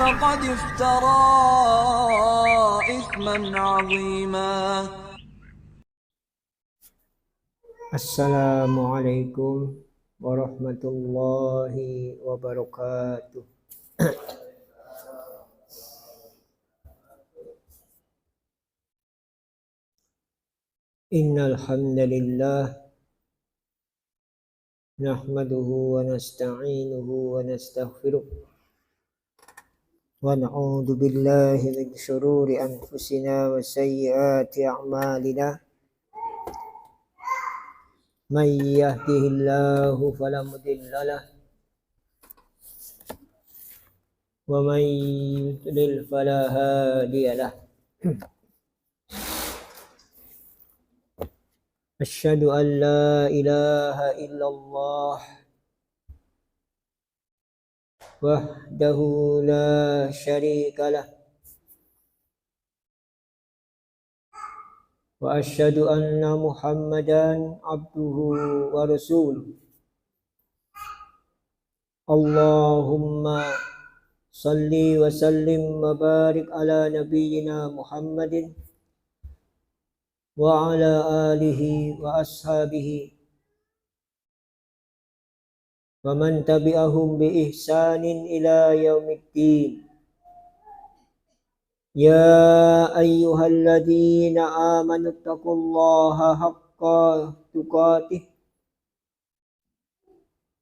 فقد افترى إثما عظيما. Assalamualaikum warahmatullahi wabarakatuh. Innal hamdalillah nahmaduhu wa nasta'inuhu wa nastaghfiruh wa na'udzu billahi min shururi anfusina wa sayyiati a'malina. Man yahdihillahu fala mudilla lahu wa man yudlil fala hadiya lahu. Asyhadu an la ilaha illallah wahdahu la syarika lah wa asyhadu anna Muhammadan abduhu wa rasuluh. Allahumma salli wa sallim wa barik ala nabiyyina Muhammadin wa ala alihi wa ashabihi wa man tabi'ahum bi ihsanin ila yaumiddin. Ya ayyuhalladzina amanu taqullaha haqqa tuqatih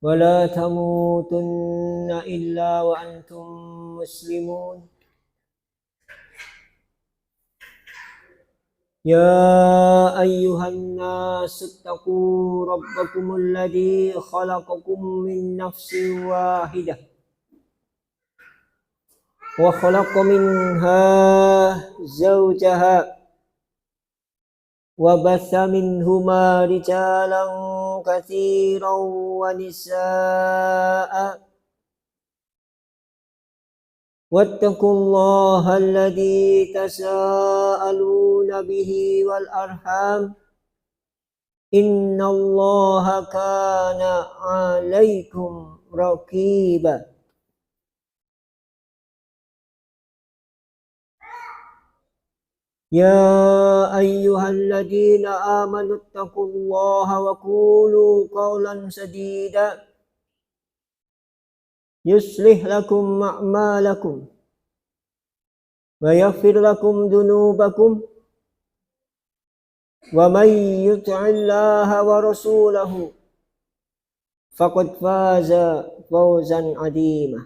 wa la tamutunna illa wa antum muslimun. Ya ayyuhan nasu taqu rabbakumul ladzi khalaqakum min nafsin wahidah wa khalaqa minha zawjaha wa batha minhuma rijalan katsiran wa nisaa'a wattaqullaha alladzi tasaaluna bihi wal arham innallaha kana 'alaikum raqiba. Ya ayyuhalladzina amanu taqullaha wa qulu qawlan sadida yuslih lakum a'malakum wa yaghfir lakum dhunubakum wa may yuti'illaha wa rasulahu faqad faza fawzan 'azima.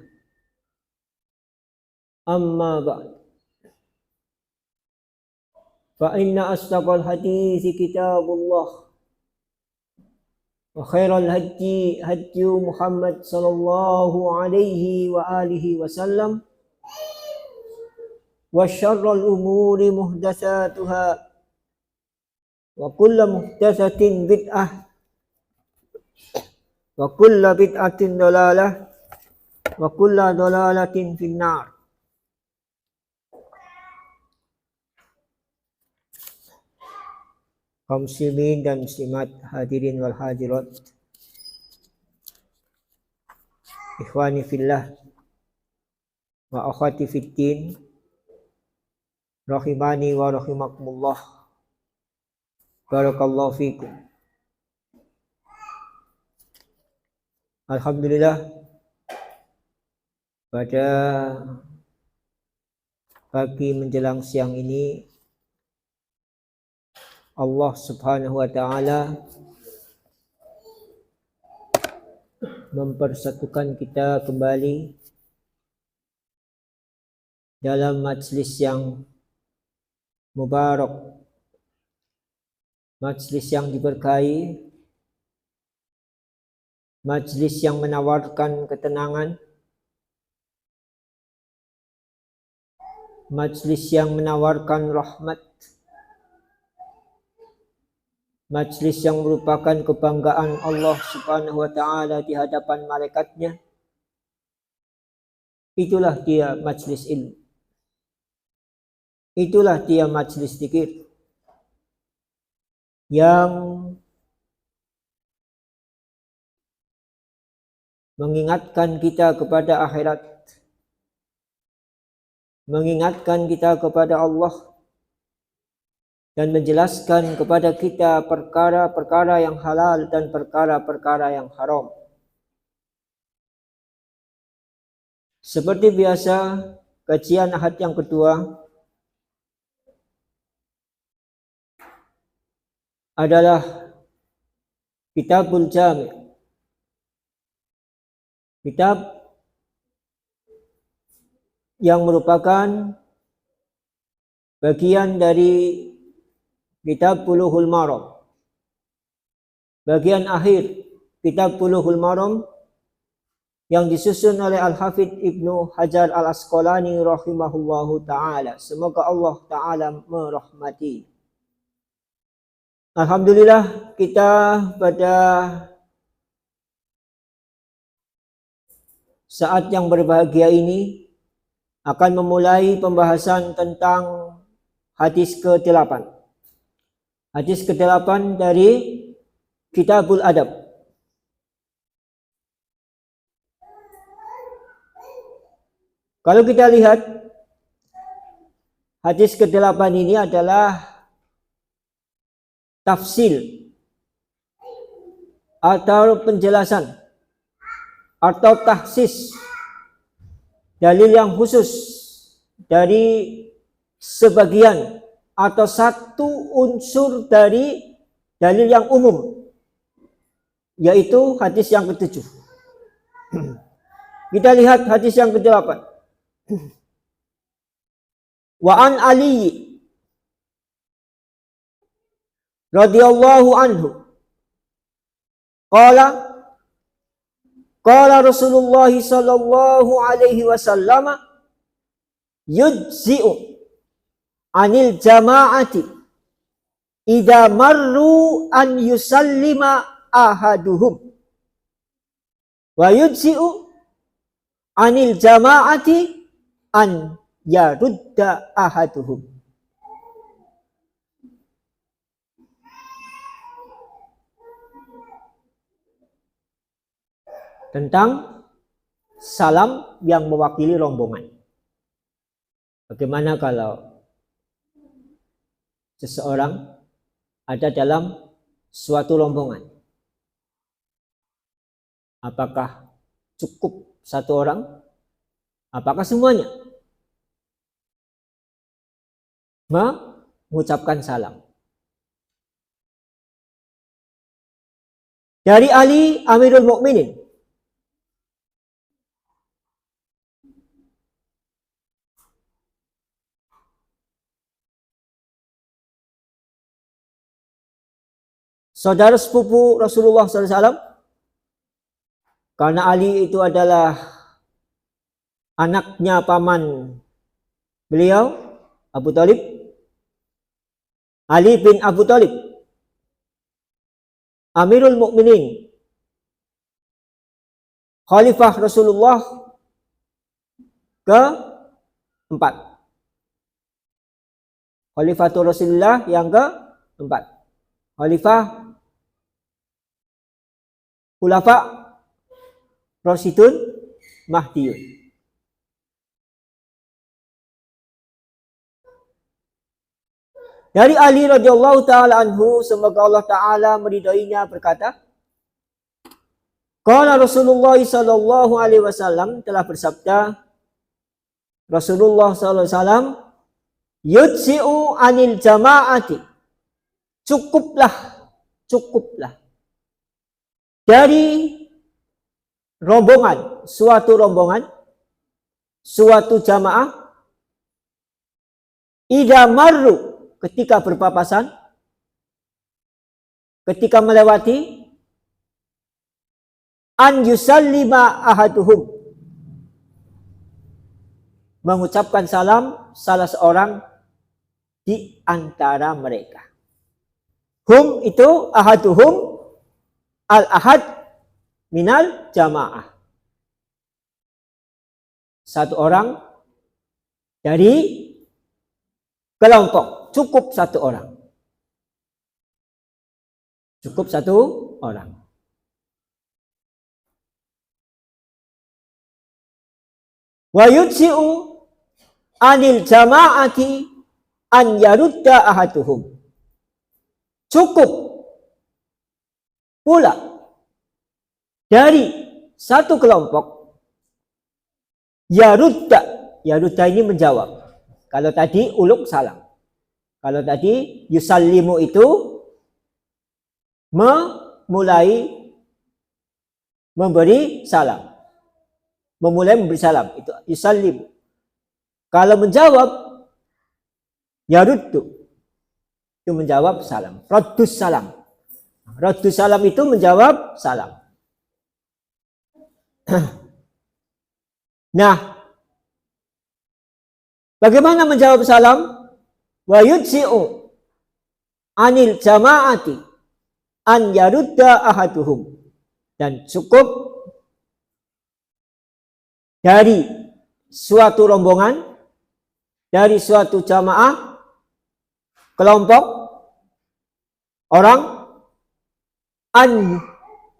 Amma ba'd, fa inna asdaqal hadithi kitabullah wa khairal hadi hadyu Muhammad sallallahu alaihi wa alihi wasallam wa syarrul umuri muhdatsatuha wa kullu muhdatsatin bid'ah wa kullu bid'atin dalalah wa kullu dalalatin finnar. Kaum muslimin dan muslimat, hadirin wal hadirat, ikhwani fillah wa akhwati fiddin, rahimani wa rahimakumullah, barakallahu fikum. Alhamdulillah, pada pagi menjelang siang ini Allah subhanahu wa ta'ala mempersatukan kita kembali dalam majlis yang mubarak, majlis yang diberkahi, majlis yang menawarkan ketenangan, majlis yang menawarkan rahmat, majlis yang merupakan kebanggaan Allah subhanahu wa ta'ala di hadapan malaikatnya. Itulah dia majlis ilmu, itulah dia majlis zikir yang mengingatkan kita kepada akhirat, mengingatkan kita kepada Allah dan menjelaskan kepada kita perkara-perkara yang halal dan perkara-perkara yang haram. Seperti biasa, kajian Ahad yang kedua adalah Kitabul Jami'. Kitab yang merupakan bagian dari Kitab Bulughul Maram. Bagian akhir Kitab Bulughul Maram yang disusun oleh Al-Hafidh Ibnu Hajar Al-Asqalani rahimahullahu ta'ala. Semoga Allah ta'ala merahmati. Alhamdulillah, kita pada saat yang berbahagia ini akan memulai pembahasan tentang hadis ke-8. Hadis ke-8 dari Kitabul Adab. Kalau kita lihat, hadis ke-8 ini adalah tafsil atau penjelasan atau tahsis dalil yang khusus dari sebagian atau satu unsur dari dalil yang umum, yaitu hadis yang ke-7. Kita lihat hadis yang ke-8. Wa an Ali radhiyallahu anhu qala Rasulullah sallallahu alaihi wasallam yujzi'u anil jama'ati idza marru an yusallima ahaduhum wa yujzi'u anil jama'ati an yarudda ahaduhum. Tentang salam yang mewakili rombongan. Bagaimana kalau seseorang ada dalam suatu rombongan? Apakah cukup satu orang? Apakah semuanya mengucapkan salam? Dari Ali Amirul Mukminin, saudara sepupu Rasulullah SAW, karena Ali itu adalah anaknya paman beliau, Abu Thalib, Ali bin Abu Thalib, Amirul Mukminin, Khalifah Rasulullah ke-4. Khalifatul Rasulullah yang ke-4. Khalifah Khulafa Rasyidun Mahdiyun. Dari Ali radhiyallahu taala anhu, semoga Allah taala meridainya, berkata, qala Rasulullah sallallahu alaihi wasallam, telah bersabda Rasulullah sallallahu alaihi wasallam, yujzi'u anil jama'ati, cukuplah dari rombongan, suatu jamaah, idza marru, ketika berpapasan, ketika melewati, an yusallima ahaduhum, mengucapkan salam salah seorang di antara mereka. Hum itu ahaduhum, al-ahad minal jamaah, satu orang dari kelompok. Cukup satu orang. Wa yujzi'u anil jama'ati an yarudda ahaduhum. Cukup pula dari satu kelompok yarudda ini menjawab. Kalau tadi uluk salam. Kalau tadi yusallimu itu memulai memberi salam. Memulai memberi salam itu yusallimu. Kalau menjawab yaruddu itu menjawab salam. Raddus salam. Raddus salam itu menjawab salam. Nah, bagaimana menjawab salam? Wa yudsi'u anil jama'ati an yarudda ahaduhum. Dan cukup dari suatu rombongan, dari suatu jamaah, kelompok orang, an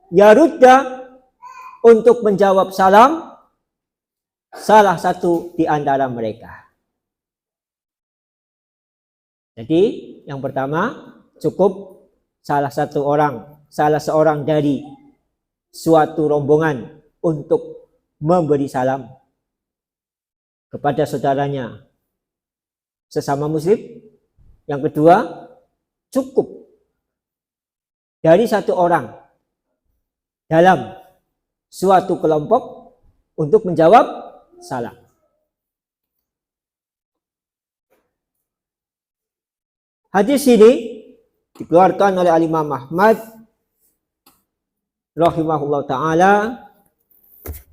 yarudda untuk menjawab salam salah satu di antara mereka. Jadi yang pertama cukup salah seorang dari suatu rombongan untuk memberi salam kepada saudaranya sesama muslim. Yang kedua, cukup dari satu orang dalam suatu kelompok untuk menjawab salam. Hadis ini dikeluarkan oleh Al-Imam Ahmad rahimahullah ta'ala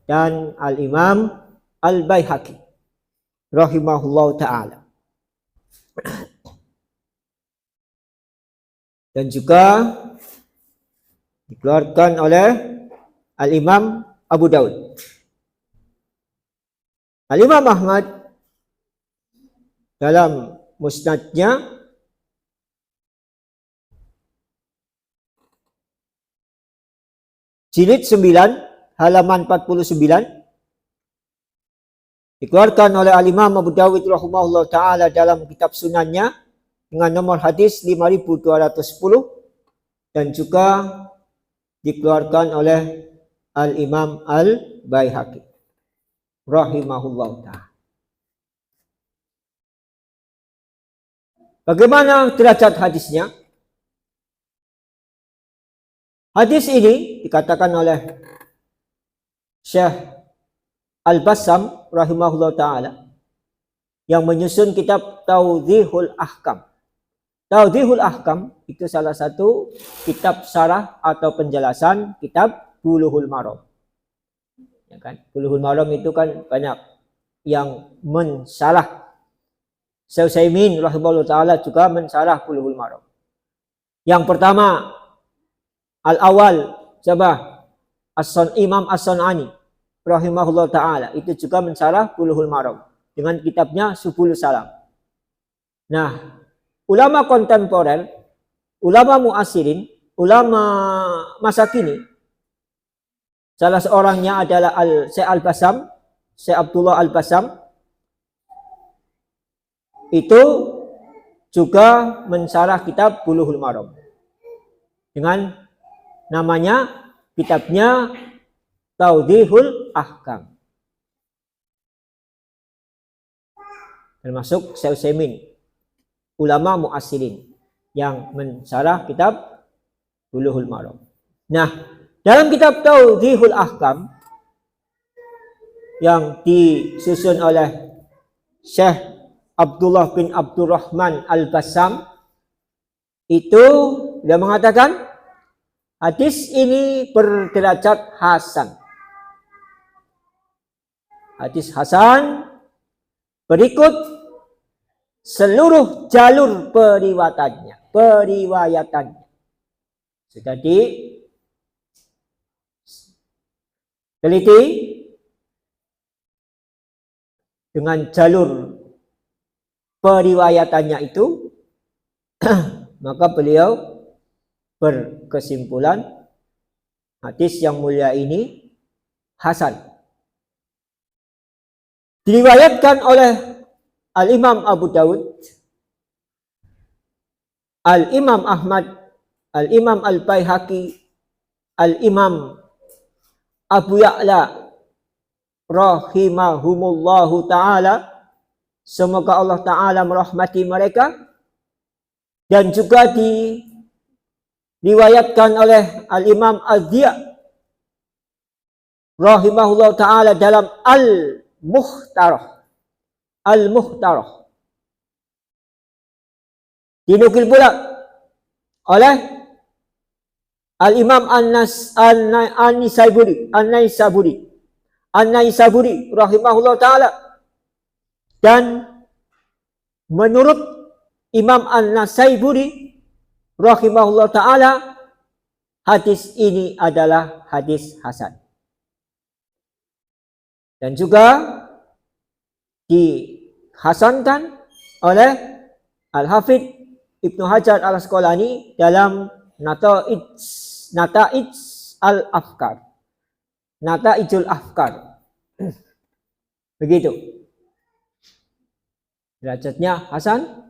dan Al-Imam Al-Baihaqi rahimahullah ta'ala. Dan juga dikeluarkan oleh Al-Imam Abu Daud. Al-Imam Ahmad dalam musnadnya jilid 9 halaman 49 dikeluarkan oleh Al-Imam Abu Dawud rahimahullah ta'ala dalam kitab sunannya dengan nomor hadis 5210 dan juga dikeluarkan oleh Al-Imam Al-Baihaqi rahimahullah ta'ala. Bagaimana derajat hadisnya? Hadis ini dikatakan oleh Syekh Al-Bassam rahimahullah ta'ala yang menyusun kitab Tawdihul Ahkam. Tawdihul Ahkam itu salah satu kitab syarah atau penjelasan kitab Bulughul Maram. Ya kan? Bulughul Maram itu kan banyak yang mensyarah. Syekh Utsaimin rahimahullah ta'ala juga mensyarah Bulughul Maram. Yang pertama Al-Awal coba Imam As-Sun'ani rahimahullah ta'ala itu juga mensyarah Bulughul Maram dengan kitabnya Subulus Salam. Nah, ulama kontemporer, ulama muasirin, ulama masa kini, salah seorangnya adalah Syekh Al-Bassam, Syekh Abdullah Al-Bassam, itu juga mensyarah kitab Bulughul Maram dengan namanya kitabnya Tawdihul Ahkam. Termasuk Syekh Utsaimin, ulama muasirin yang mensyarah kitab Bulughul Maram. Nah, dalam kitab Tawdihul Ahkam yang disusun oleh Syekh Abdullah bin Abdurrahman Al-Bassam itu dia mengatakan hadis ini berderajat hasan. Hadis hasan berikut seluruh jalur periwayatannya. Sudah diteliti dengan jalur periwayatannya itu, maka beliau berkesimpulan hadis yang mulia ini hasan. Diriwayatkan oleh Al-Imam Abu Dawud, Al-Imam Ahmad, Al-Imam Al-Baihaqi, Al-Imam Abu Ya'la rahimahumullahu ta'ala, semoga Allah ta'ala merahmati mereka, dan juga diriwayatkan oleh Al-Imam Az-Ziya rahimahullahu ta'ala dalam Al-Mukhtarah. Dinukil pula oleh Al-Imam An-Naisaburi rahimahullah ta'ala, dan menurut Imam An-Naisaburi rahimahullah ta'ala, hadis ini adalah hadis hasan. Dan juga dihasankan oleh Al-Hafidh Ibnu Hajar Al-Asqalani dalam Nata'ij Al-Afkar. Nata'ijul Afkar. Begitu. Derajatnya hasan.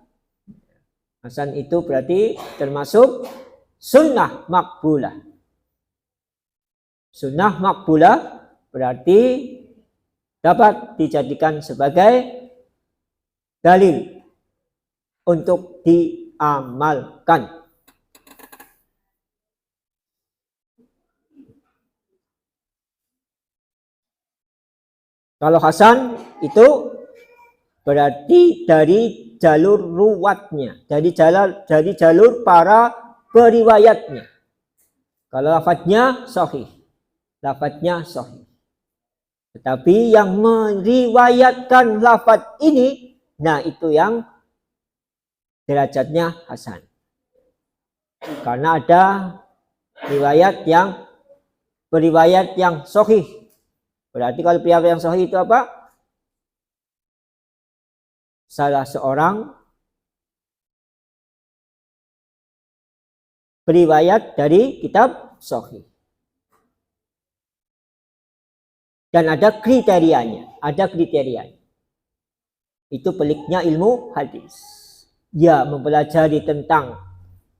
Hasan itu berarti termasuk sunnah makbulah. Sunnah makbulah berarti dapat dijadikan sebagai dalil untuk diamalkan. Kalau hasan itu berarti dari jalur ruwatnya, dari jalur para periwayatnya. Kalau lafadznya sahih, tetapi yang meriwayatkan lafadz ini, nah itu yang derajatnya hasan. Karena ada periwayat yang sahih. Berarti kalau periwayat yang sahih itu apa? Salah seorang periwayat dari kitab sahih. Dan ada kriterianya. Itu peliknya ilmu hadis. Ya mempelajari tentang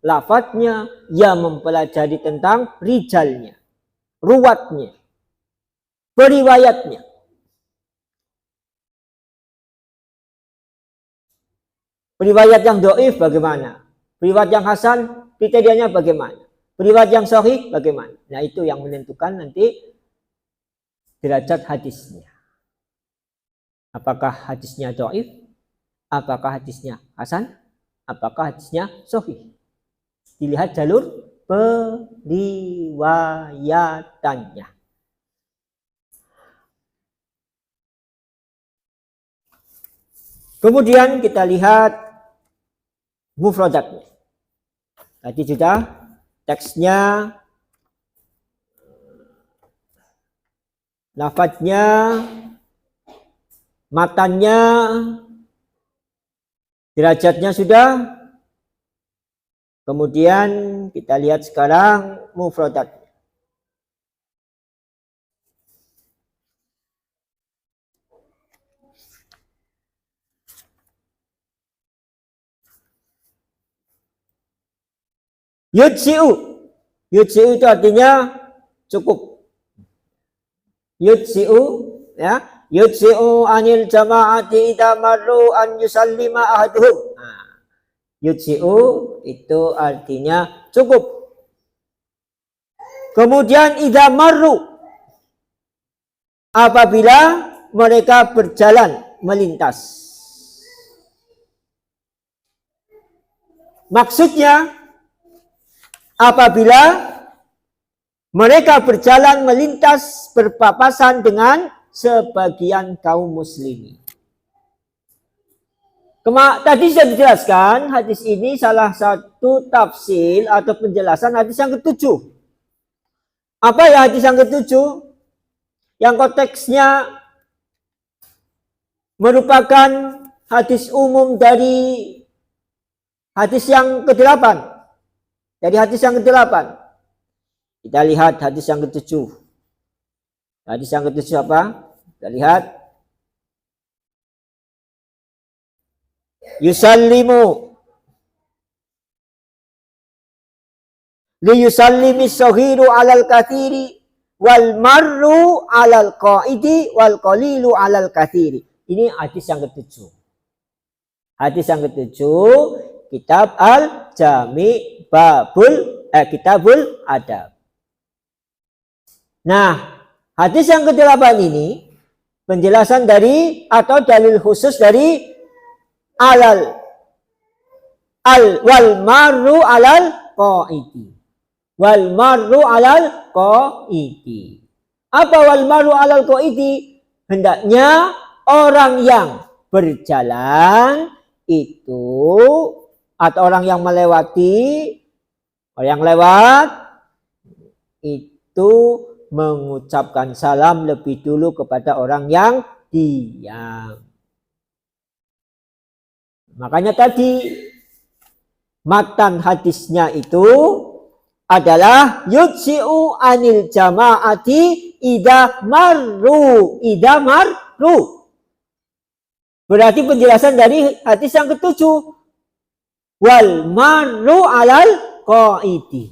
lafadznya, ya mempelajari tentang rijalnya, ruwatnya, periwayatnya. Periwayat yang dhaif bagaimana? Periwayat yang hasan, kriterianya bagaimana? Periwayat yang sahih bagaimana? Nah itu yang menentukan nanti derajat hadisnya. Apakah hadisnya dhaif? Apakah hadisnya hasan? Apakah hadisnya sahih? Dilihat jalur periwayatannya. Kemudian kita lihat mufradatnya. Tadi sudah teksnya, lafadznya, matannya, derajatnya sudah. Kemudian kita lihat sekarang mufradat. Yudsi'u itu artinya cukup. Ya, yudsi'u anil jama'ati idza marru an yusallima ahaduhum. Yudsi'u itu artinya cukup. Kemudian idza marru, apabila mereka berjalan melintas. Maksudnya apabila mereka berjalan melintas berpapasan dengan sebagian kaum muslimin. Tadi sudah dijelaskan, hadis ini salah satu tafsir atau penjelasan hadis yang ketujuh. Apa ya hadis yang ketujuh? Yang konteksnya merupakan hadis umum dari hadis yang ke-8. Dari hadis yang ke-8. Kita lihat hadis yang ke-7. Hadis yang ke-7 apa? Kita lihat. yusallimu. Liyusallimis saghiru 'alal katsiri wal marru 'alal qaidi wal qalilu 'alal katsiri. Ini hadis yang ketujuh. Hadis yang ketujuh, kitab Al-Jami' Kitabul Adab. Nah, hadis yang ke-8 ini penjelasan dari atau dalil khusus dari wal marru 'alal qaidi. Wal marru 'alal qaidi. Apa wal marru 'alal qaidi? Hendaknya orang yang berjalan itu atau orang yang melewati, orang yang lewat itu mengucapkan salam lebih dulu kepada orang yang diam. Makanya tadi matan hadisnya itu adalah yudsi'u anil jama'ati idza marru. Berarti penjelasan dari hadis yang ketujuh, wal marru 'alal qaidi.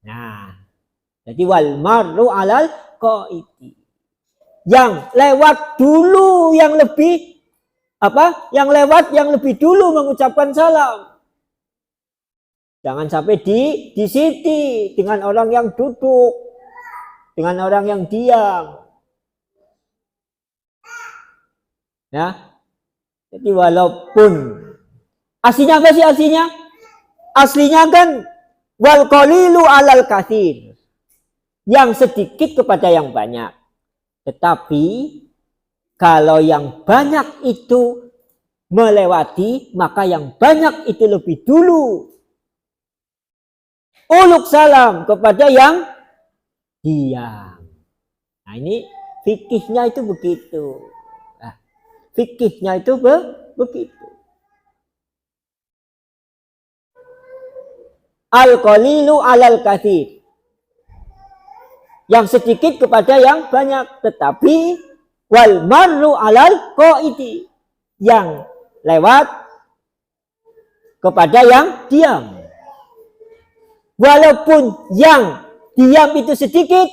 Nah, jadi wal marru 'alal qaidi. Yang lewat dulu yang lebih Yang lewat yang lebih dulu mengucapkan salam. Jangan sampai di sini dengan orang yang duduk, dengan orang yang diam. Ya. Jadi walaupun aslinya apa sih aslinya? Aslinya kan wal qalilu 'alal katsir. Yang sedikit kepada yang banyak. Tetapi kalau yang banyak itu melewati, maka yang banyak itu lebih dulu uluk salam kepada yang diam. Nah, ini fikihnya itu begitu. Nah, fikihnya itu begitu. Al-qalilu 'alal katsir. Yang sedikit kepada yang banyak, tetapi wal marru 'alal qaidi. Yang lewat kepada yang diam. Walaupun yang diam itu sedikit,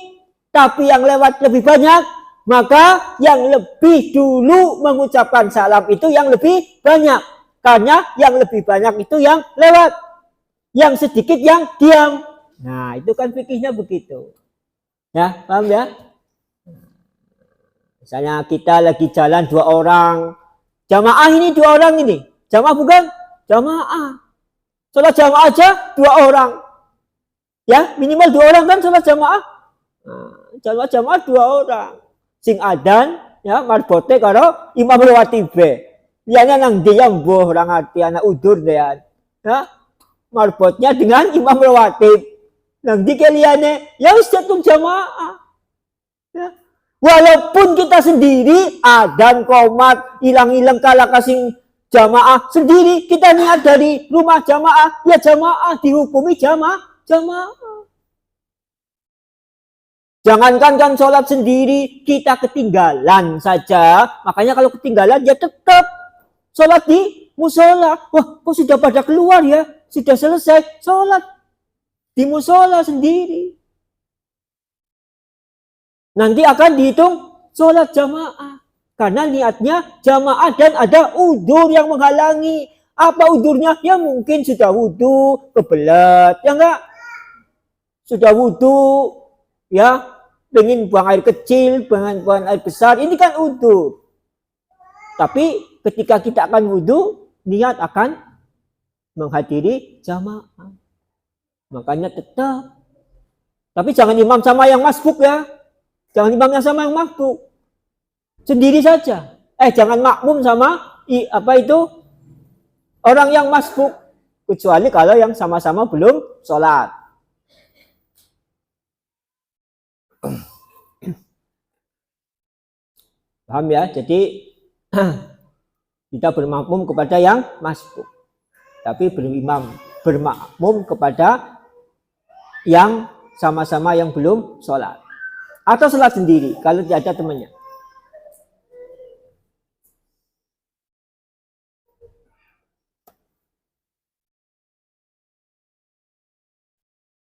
tapi yang lewat lebih banyak, maka yang lebih dulu mengucapkan salam itu yang lebih banyak. Karena yang lebih banyak itu yang lewat. Yang sedikit yang diam. Nah, itu kan fikihnya begitu. Ya, paham ya? Misalnya kita lagi jalan 2 orang. Jamaah ini 2 orang ini. Jamaah bukan? Jamaah. Sholat jamaah aja 2 orang. Ya, minimal 2 orang kan sholat jamaah. Nah, jamaah 2 orang. Sing adan, ya, marbote karo imam rawatibe. Liyane nang dia mbuh ora ngerti anak udur deh. Ya, marbotnya dengan imam rawatib. Nang dike liyane, ya wis jamaah. Ya. Walaupun kita sendiri adan qomat ilang-ilang kala kasing jamaah sendiri, kita niat dari rumah jamaah, ya jamaah dihukumi jamaah. Jangankan kan sholat sendiri, kita ketinggalan saja. Makanya kalau ketinggalan ya tetap sholat di musola. Wah, kok sudah pada keluar ya? Sudah selesai sholat di musola sendiri. Nanti akan dihitung sholat jamaah. Karena niatnya jamaah dan ada udzur yang menghalangi. Apa udzurnya? Ya mungkin sudah wudu, kebelet. Ya enggak? Sudah wudu, ya, pengen buang air kecil, pengen buang air besar, ini kan udzur. Tapi ketika kita akan wudu, niat akan menghadiri jamaah. Makanya tetap. Tapi jangan imam sama yang masbuk ya. Jangan imamnya sama yang masbuk. Sendiri saja. Jangan makmum sama orang yang masbuk. Kecuali kalau yang sama-sama belum sholat. Paham ya? Jadi kita bermakmum kepada yang masbuk. Tapi bermakmum kepada yang sama-sama yang belum sholat. Atau sholat sendiri kalau tidak ada temannya.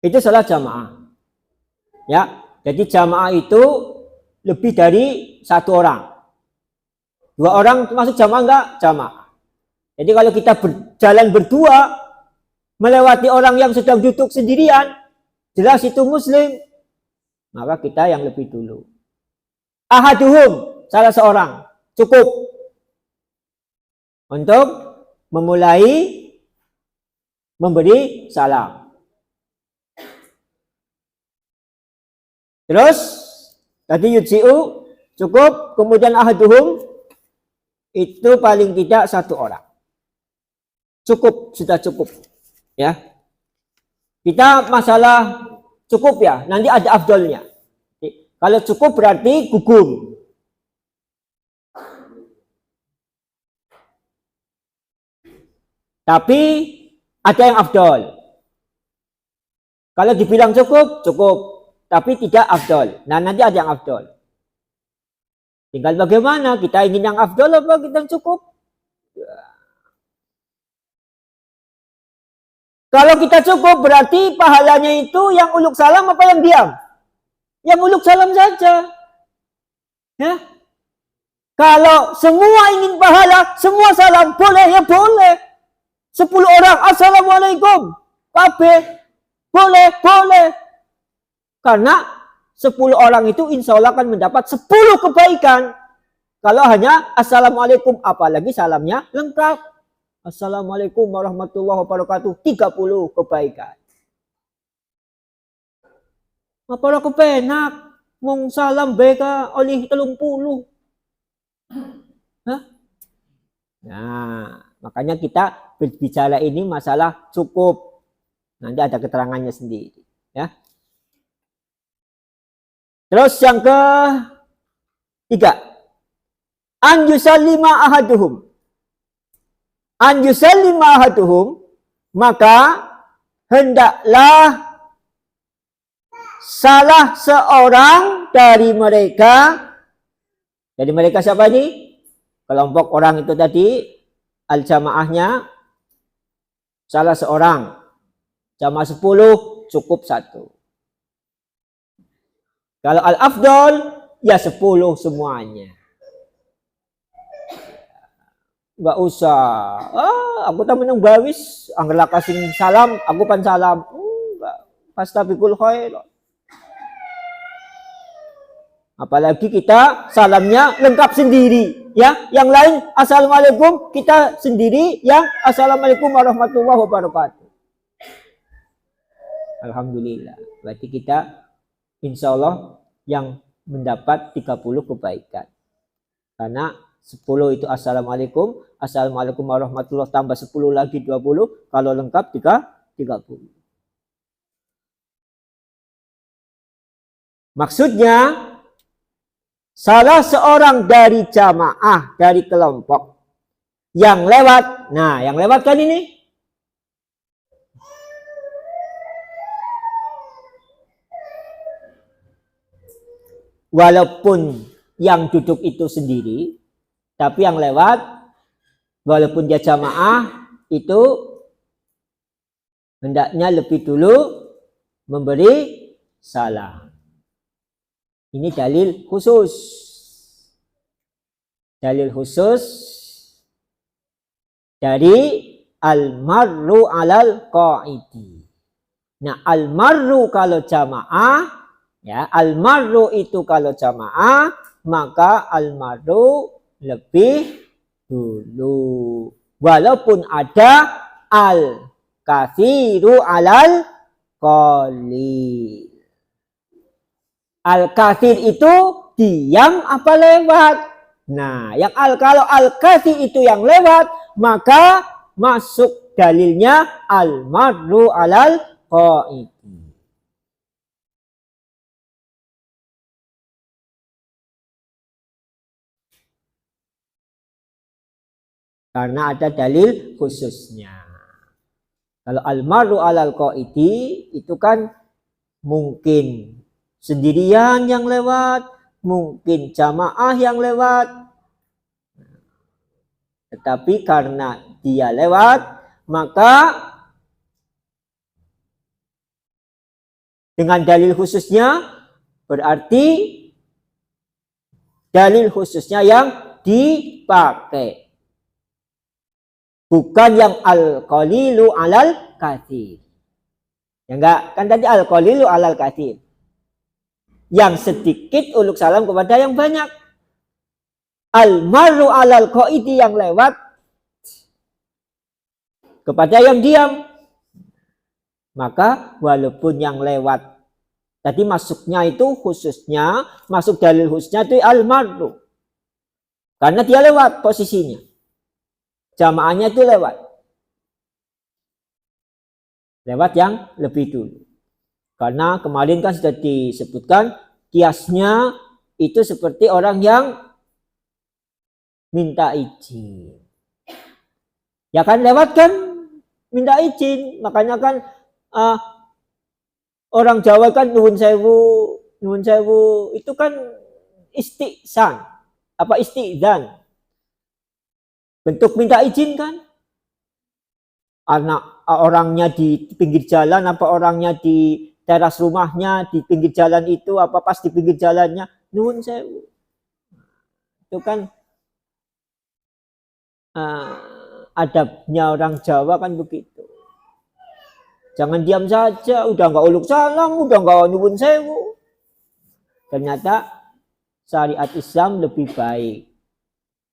Itu salat jamaah. Ya, jadi jamaah itu lebih dari satu orang. Dua orang masuk jamaah enggak? Jamaah. Jadi kalau kita berjalan berdua melewati orang yang sedang duduk sendirian, jelas itu muslim, maka kita yang lebih dulu. Ahaduhum, salah seorang, cukup untuk memulai memberi salam. Terus tadi yujzi'u cukup, kemudian ahaduhum itu paling tidak satu orang. Cukup, sudah cukup. Ya. Kita masalah cukup ya, nanti ada afdolnya. Kalau cukup berarti gugur. Tapi ada yang afdol. Kalau dibilang cukup, cukup. Tapi tidak afdol. Nah, nanti ada yang afdol. Tinggal bagaimana, kita ingin yang afdol apa kita yang cukup? Kalau kita cukup berarti pahalanya itu yang uluk salam apa yang diam? Yang uluk salam saja. Ya. Kalau semua ingin pahala, semua salam, boleh ya boleh. 10 orang, assalamualaikum. Kabeh. Boleh, boleh. Karena 10 orang itu insya Allah akan mendapat 10 kebaikan. Kalau hanya assalamualaikum, apalagi salamnya lengkap. Assalamualaikum warahmatullahi wabarakatuh. 30 kebaikan. Apa aku penak mong salam beka oleh 30. Hah? Nah, makanya kita berbicara ini masalah cukup. Nanti ada keterangannya sendiri, ya. Terus yang ketiga, an yusallima ahaduhum. An yusallima ahaduhum, maka hendaklah salah seorang dari mereka siapa ini? Kelompok orang itu tadi, al-jamaahnya salah seorang. Jamaah 10 cukup 1. Kalau al-afdol ya 10 semuanya. Enggak usah. Aku tak menang bawis, anggelah kasih salam, aku pan salam. Enggak. Fastabikul khair. Apalagi kita salamnya lengkap sendiri, ya. Yang lain assalamualaikum, kita sendiri yang assalamualaikum warahmatullahi wabarakatuh. Alhamdulillah. Berarti kita insya Allah yang mendapat 30 kebaikan. Karena 10 itu assalamualaikum, assalamualaikum warahmatullahi tambah 10 lagi 20, kalau lengkap 30. Maksudnya salah seorang dari jamaah, dari kelompok yang lewat. Nah, yang lewat kan ini. Walaupun yang duduk itu sendiri, tapi yang lewat, walaupun dia jamaah, itu hendaknya lebih dulu memberi salam. Ini dalil khusus. Dalil khusus dari al-marru alal qaidi. Nah, al-marru kalau jamaah, ya, al-marru itu kalau jamaah, maka al-marru lebih dulu. Walaupun ada al-kathiru alal qalil. Al-kathir itu diam apa lewat? Nah, kalau al-kathir itu yang lewat, maka masuk dalilnya al-marru alal qaidi. Karena ada dalil khususnya. Kalau al-marru alal qaidi itu kan mungkin sendirian yang lewat, mungkin jamaah yang lewat. Tetapi karena dia lewat, maka dengan dalil khususnya, berarti dalil khususnya yang dipakai. Bukan yang al-qalilu alal katsir. Ya enggak, kan tadi al-qalilu alal katsir. Yang sedikit uluk salam kepada yang banyak. Al-marru alal qaidi, yang lewat kepada yang diam. Maka walaupun yang lewat tadi masuknya itu khususnya, masuk dalil khususnya itu al-marru. Karena dia lewat posisinya. Jamaahnya itu lewat. Lewat yang lebih dulu. Karena kemarin kan sudah disebutkan kiasnya itu seperti orang yang minta izin. Ya kan lewat kan minta izin. Makanya kan orang Jawa kan nuwun sewu itu kan istiqsan. Apa istiqzan? Bentuk minta izin kan? Anak orangnya di pinggir jalan, apa orangnya di teras rumahnya, di pinggir jalan itu, apa pas di pinggir jalannya, nuwun sewu. Itu kan adabnya orang Jawa kan begitu. Jangan diam saja, udah nggak uluk salam, udah nggak nyuwun sewu. Ternyata syariat Islam lebih baik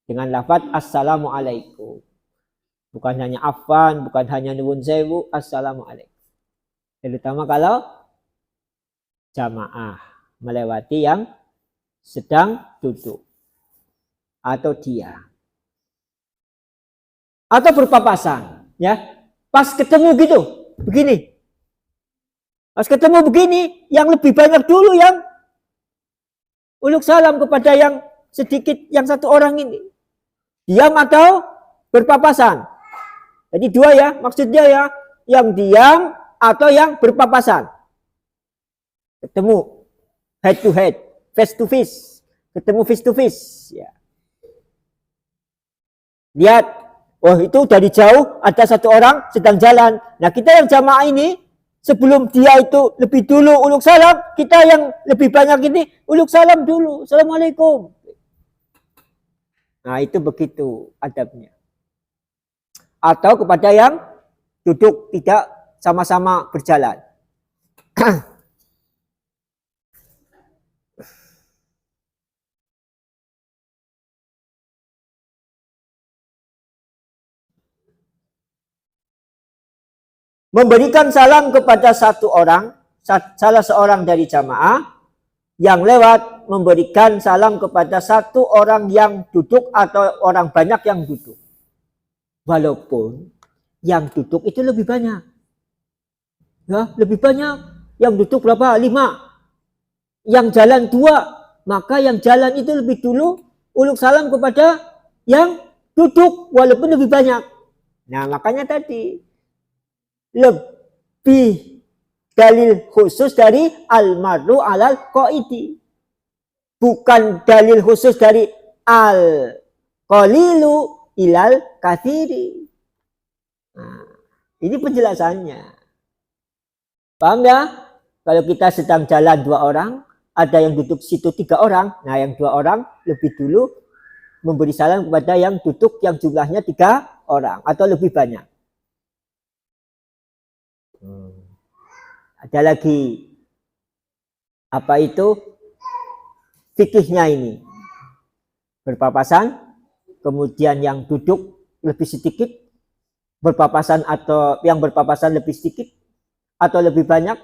dengan lafaz assalamualaikum. Bukan hanya afwan, bukan hanya nyuwun sewu, assalamualaikum. Terutama kalau jamaah melewati yang sedang duduk atau dia atau berpapasan, ya. Pas ketemu gitu, begini. Pas ketemu begini, yang lebih banyak dulu yang uluk salam kepada yang sedikit, yang satu orang ini. Diam atau berpapasan. Jadi dua ya, maksudnya ya, yang diam atau yang berpapasan. Ketemu head to head, face to face. Ketemu face to face, ya. Lihat, oh itu dari jauh ada satu orang sedang jalan. Nah kita yang jamaah ini, sebelum dia itu lebih dulu uluk salam, kita yang lebih banyak ini uluk salam dulu. Assalamualaikum. Nah itu begitu adabnya. Atau kepada yang duduk tidak sama-sama berjalan. Memberikan salam kepada satu orang, salah seorang dari jamaah yang lewat, memberikan salam kepada satu orang yang duduk atau orang banyak yang duduk. Walaupun yang duduk itu lebih banyak. Ya, lebih banyak. Yang duduk berapa? 5. Yang jalan 2. Maka yang jalan itu lebih dulu uluk salam kepada yang duduk walaupun lebih banyak. Nah, makanya tadi lebih dalil khusus dari al-marru alal qaidi. Bukan dalil khusus dari al-qalilu ilal katsiri. Nah, ini penjelasannya. Paham ya? Kalau kita sedang jalan 2 orang, ada yang duduk situ 3 orang. Nah, yang 2 orang lebih dulu memberi salam kepada yang duduk yang jumlahnya 3 orang atau lebih banyak. Ada lagi apa itu fikihnya ini? Berpapasan, kemudian yang duduk lebih sedikit, berpapasan atau yang berpapasan lebih sedikit atau lebih banyak.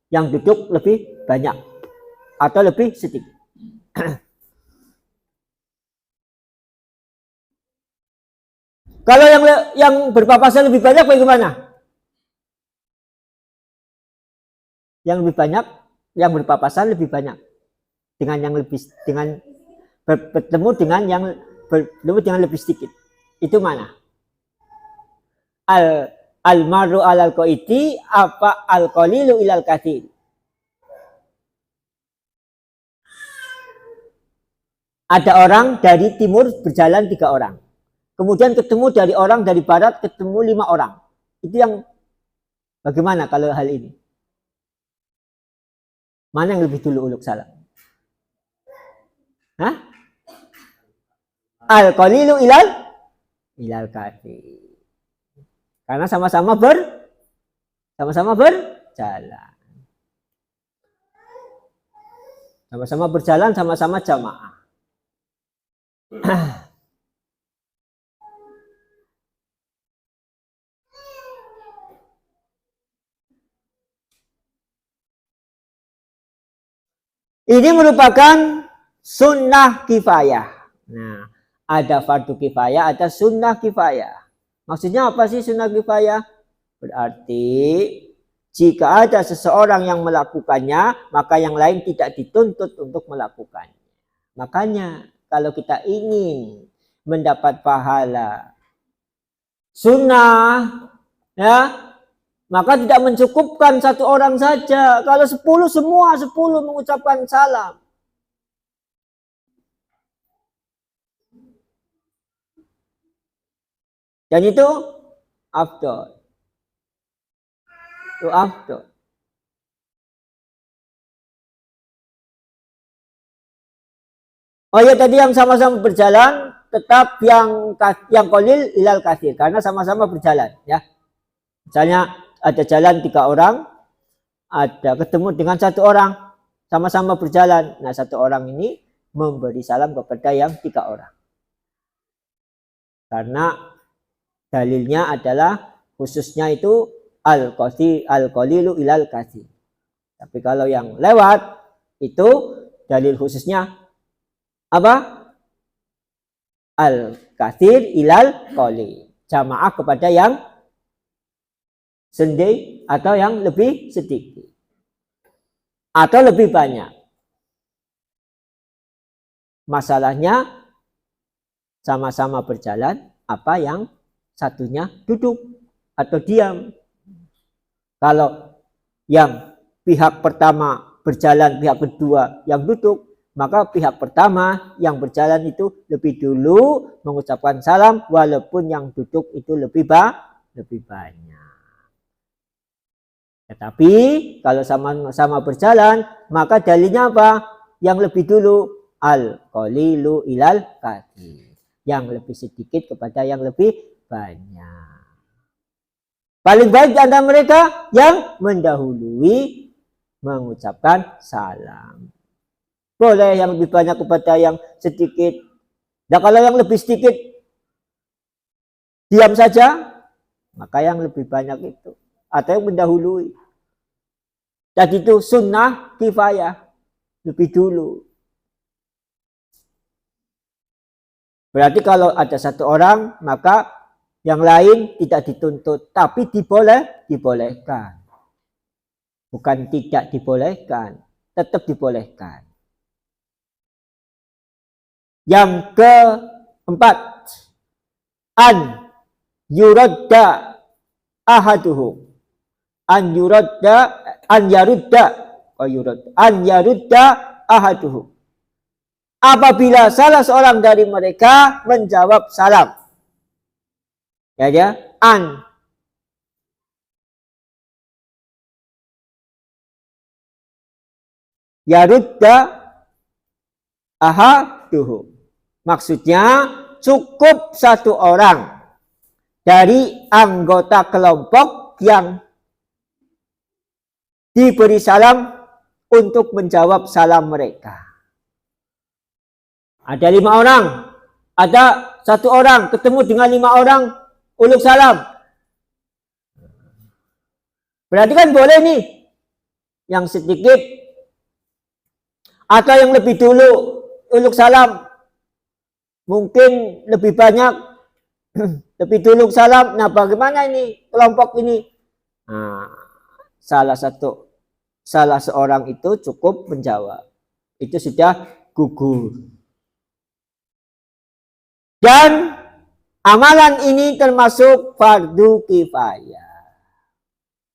Yang duduk lebih banyak atau lebih sedikit. Kalau yang berpapasan lebih banyak bagaimana? Yang lebih banyak, yang berpapasan lebih banyak dengan yang lebih, dengan bertemu dengan yang bertemu dengan lebih sedikit. Itu mana? Al-marru alal qaidi apa al-qalilu ilal katsir? Ada orang dari timur berjalan 3 orang. Kemudian ketemu dari orang dari barat ketemu 5 orang. Itu yang bagaimana kalau hal ini? Mana yang lebih dulu uluk salam? Hah? Al-qalilu ilal katsir. Karena sama-sama berjalan. Sama-sama berjalan, sama-sama jamaah. Ini merupakan sunnah kifayah. Nah, ada fardu kifayah, ada sunnah kifayah. Maksudnya apa sih sunnah kifayah? Berarti jika ada seseorang yang melakukannya, maka yang lain tidak dituntut untuk melakukannya. Makanya kalau kita ingin mendapat pahala sunnah, ya, maka tidak mencukupkan 1 orang saja. Kalau 10 semua 10 mengucapkan salam. Dan itu afdol. Itu afdol. Oh ya, tadi yang sama-sama berjalan tetap yang qalil ilal katsir karena sama-sama berjalan, ya. Misalnya ada jalan 3 orang, ada ketemu dengan 1 orang, sama-sama berjalan. Nah, 1 orang ini memberi salam kepada yang 3 orang. Karena dalilnya adalah khususnya itu al-qalilu ilal katsir. Tapi kalau yang lewat itu dalil khususnya apa? Al-katsir ilal qalil. Jamaah kepada yang sendiri atau yang lebih sedikit. Atau lebih banyak. Masalahnya sama-sama berjalan, apa yang satunya duduk atau diam. Kalau yang pihak pertama berjalan, pihak kedua yang duduk, maka pihak pertama yang berjalan itu lebih dulu mengucapkan salam walaupun yang duduk itu lebih banyak. Tetapi kalau sama-sama berjalan, maka dalilnya apa? Yang lebih dulu al-qalilu ilal katsir. Yang lebih sedikit kepada yang lebih banyak. Paling baik di antara mereka yang mendahului mengucapkan salam. Boleh yang lebih banyak kepada yang sedikit. Dan kalau yang lebih sedikit diam saja, maka yang lebih banyak itu atau yang mendahului. Tadi itu sunnah kifayah, lebih dulu. Berarti kalau ada 1 orang, maka yang lain tidak dituntut, tapi dibolehkan. Bukan tidak dibolehkan, tetap dibolehkan. Yang keempat, an yuradda ahaduhum. An yarudda ahaduhum. Apabila salah seorang dari mereka menjawab salam. Ya, an yarudda ahaduhum. Maksudnya cukup 1 orang dari anggota kelompok yang diberi salam untuk menjawab salam mereka. Ada 5 orang, ada 1 orang ketemu dengan 5 orang uluk salam. Berarti kan boleh nih yang sedikit atau yang lebih dulu uluk salam. Mungkin lebih banyak lebih dulu salam. Nah, bagaimana ini kelompok ini? Nah, salah seorang itu cukup menjawab. Itu sudah gugur. Dan amalan ini termasuk fardu kifayah.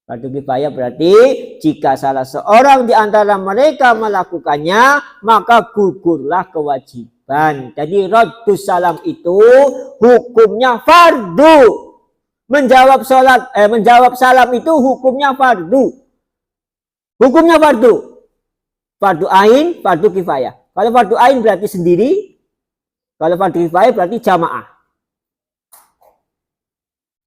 Fardu kifayah berarti jika salah seorang di antara mereka melakukannya, maka gugurlah kewajiban kewajiban. Jadi raddus salam itu hukumnya fardu. Menjawab salam itu hukumnya fardu. Hukumnya fardu. Fardu ain, fardu kifayah. Kalau fardu ain berarti sendiri. Kalau fardu kifayah berarti jamaah.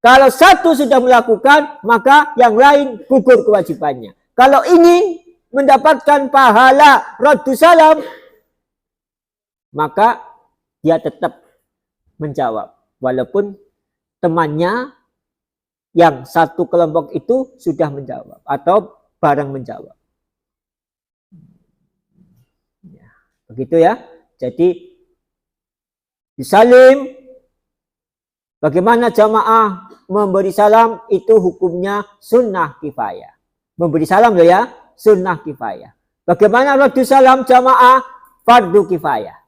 Kalau satu sudah melakukan, maka yang lain gugur kewajibannya. Kalau ingin mendapatkan pahala raddus salam, maka dia tetap menjawab. Walaupun temannya yang satu kelompok itu sudah menjawab atau bareng menjawab. Ya, begitu ya. Jadi disalim, bagaimana jamaah memberi salam itu hukumnya sunnah kifayah. Memberi salam loh ya, sunnah kifayah. Bagaimana raddus salam jamaah fardu kifayah.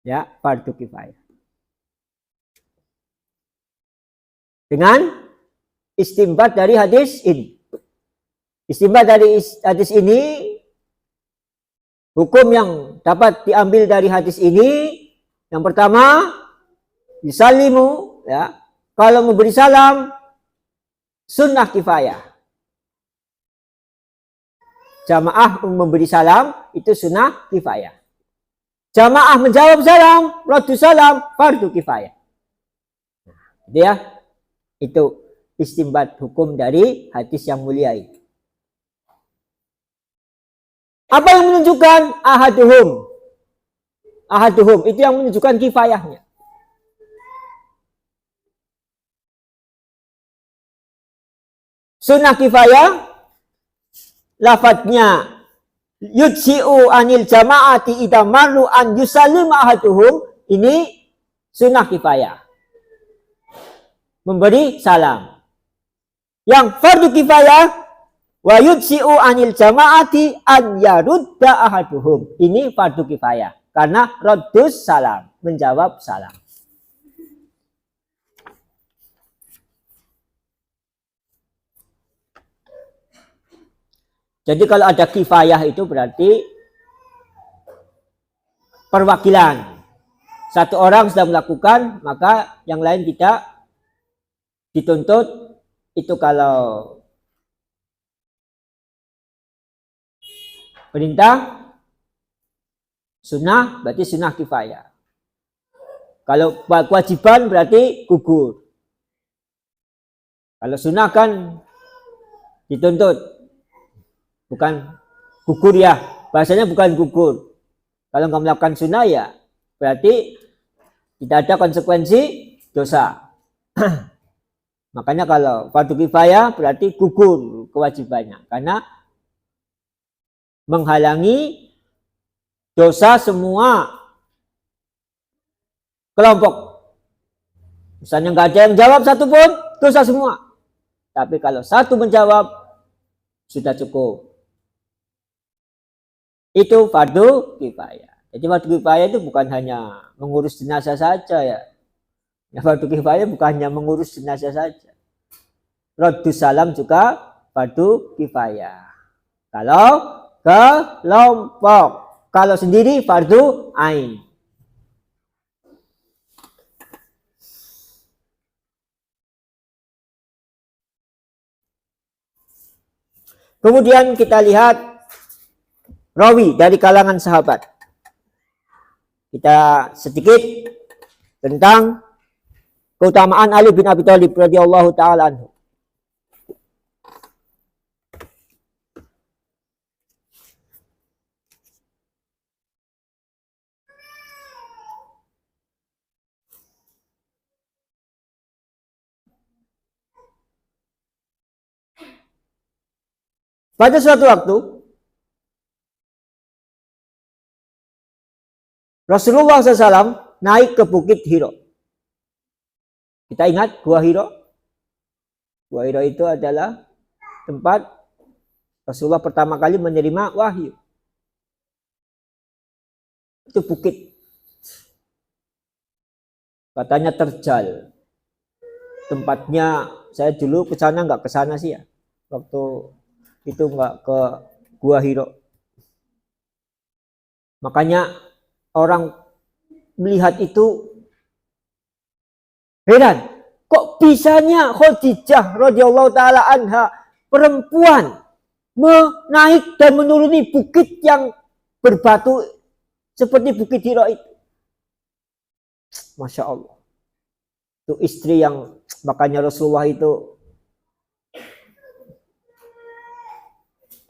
Ya, fardu kifayah. Dengan istinbat dari hadis ini. Istinbat dari hadis ini, hukum yang dapat diambil dari hadis ini, yang pertama, yusalimu, ya, kalau memberi salam, sunnah kifayah. Jamaah memberi salam, itu sunnah kifayah. Jamaah menjawab salam, raddus salam, fardu kifayah. Nah, ya, itu istinbat hukum dari hadis yang mulia ini. Apa yang menunjukkan ahaduhum? Ahaduhum itu yang menunjukkan kifayahnya. Sunnah kifayah, lafadznya yudsi'u anil jama'ati idza marru an yusallim ahaduhum, ini sunnah kifayah. Memberi salam. Yang fardu kifayah, wa yudsi'u anil jama'ati an yarudda ahaduhum. Ini fardu kifayah karena raddus salam, menjawab salam. Jadi kalau ada kifayah itu berarti perwakilan. Satu orang sudah melakukan, maka yang lain tidak dituntut. Itu kalau perintah sunnah berarti sunnah kifayah. Kalau kewajiban berarti gugur. Kalau sunnah kan dituntut, bukan gugur ya. Bahasanya bukan gugur. Kalau nggak melakukan sunnah ya berarti tidak ada konsekuensi dosa. Makanya kalau fardu kifayah berarti gugur kewajibannya karena menghalangi dosa semua kelompok. Misalnya nggak ada yang jawab satu pun, dosa semua. Tapi kalau satu menjawab sudah cukup. Itu fardu kifayah. Jadi fardu kifayah itu bukan hanya mengurus jenazah saja ya. Ya, fardu kifayah bukan hanya mengurus jenazah saja. Raddus salam juga fardu kifayah. Kalau kelompok, kalau sendiri fardu ain. Kemudian kita lihat rawi dari kalangan sahabat. Kita sedikit tentang keutamaan Ali bin Abi Thalib radhiyallahu taala anhu. Pada suatu waktu Rasulullah SAW naik ke Bukit Hiro. Kita ingat Gua Hiro? Gua Hiro itu adalah tempat Rasulullah pertama kali menerima wahyu. Itu bukit. Katanya terjal. Tempatnya saya dulu ke sana nggak ke sana sih ya. Waktu itu nggak ke Gua Hiro. Makanya orang melihat itu heran. Kok bisanya Khadijah radhiyallahu taala anha, perempuan, menaik dan menuruni bukit yang berbatu seperti Bukit Hira itu. Masya Allah. Itu istri yang, makanya Rasulullah itu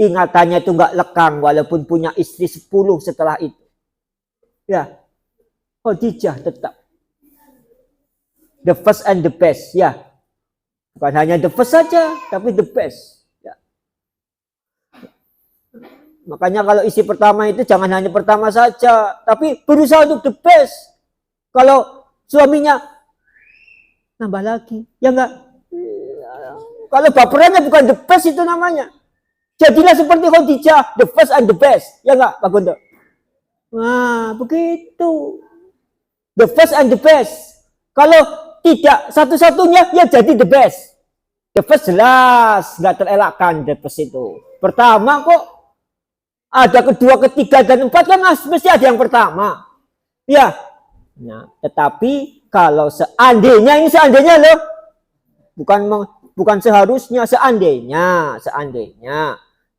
ingatannya itu nggak lekang walaupun punya istri 10 setelah itu. Ya, Khadijah tetap the first and the best. Ya, bukan hanya the first saja, tapi the best. Ya. Makanya kalau istri pertama itu jangan hanya pertama saja, tapi berusaha untuk the best. Kalau suaminya nambah lagi, ya enggak. Kalau baperannya bukan the best itu namanya. Jadilah seperti Khadijah, the first and the best. Ya enggak, Pak Gondo? Nah, begitu. The first and the best. Kalau tidak satu-satunya, ya jadi the best. The first jelas, nggak terelakkan the first itu. Pertama kok, ada kedua, ketiga, dan empat kan mesti ada yang pertama. Ya. Nah, tetapi kalau seandainya, ini seandainya loh. Bukan seharusnya, seandainya.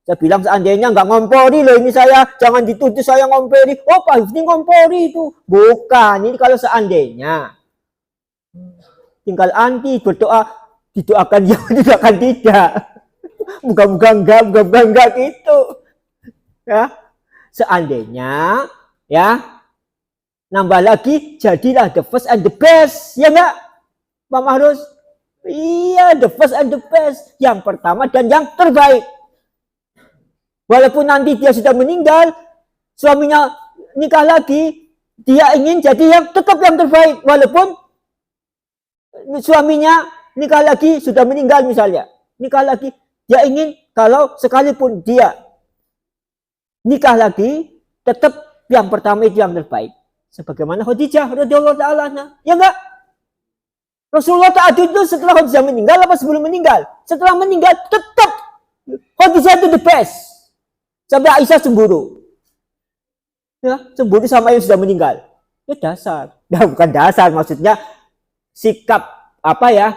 Saya bilang seandainya nggak ngompori loh ini saya, jangan dituduh saya ngompori. Oh Pak Hifni ngompori itu. Bukan, ini kalau seandainya. Tinggal anti berdoa, didoakan ya, didoakan tidak. Bukan enggak gitu. Ya. Seandainya, ya. Nambah lagi, jadilah the first and the best. Ya enggak, Pak Mahrus? Iya, the first and the best. Yang pertama dan yang terbaik. Walaupun nanti dia sudah meninggal, suaminya nikah lagi, dia ingin jadi yang tetap yang terbaik. Walaupun suaminya nikah lagi, sudah meninggal misalnya. Nikah lagi, dia ingin kalau sekalipun dia nikah lagi, tetap yang pertama itu yang terbaik. Sebagaimana Khadijah radhiyallahu taala anha. Ya enggak? Rasulullah taat itu setelah Khadijah meninggal apa sebelum meninggal? Setelah meninggal tetap Khadijah itu the best. Sampai Aisyah cemburu. Ya, cemburu sama yang sudah meninggal. Ya dasar. Nah, bukan dasar, maksudnya sikap apa ya?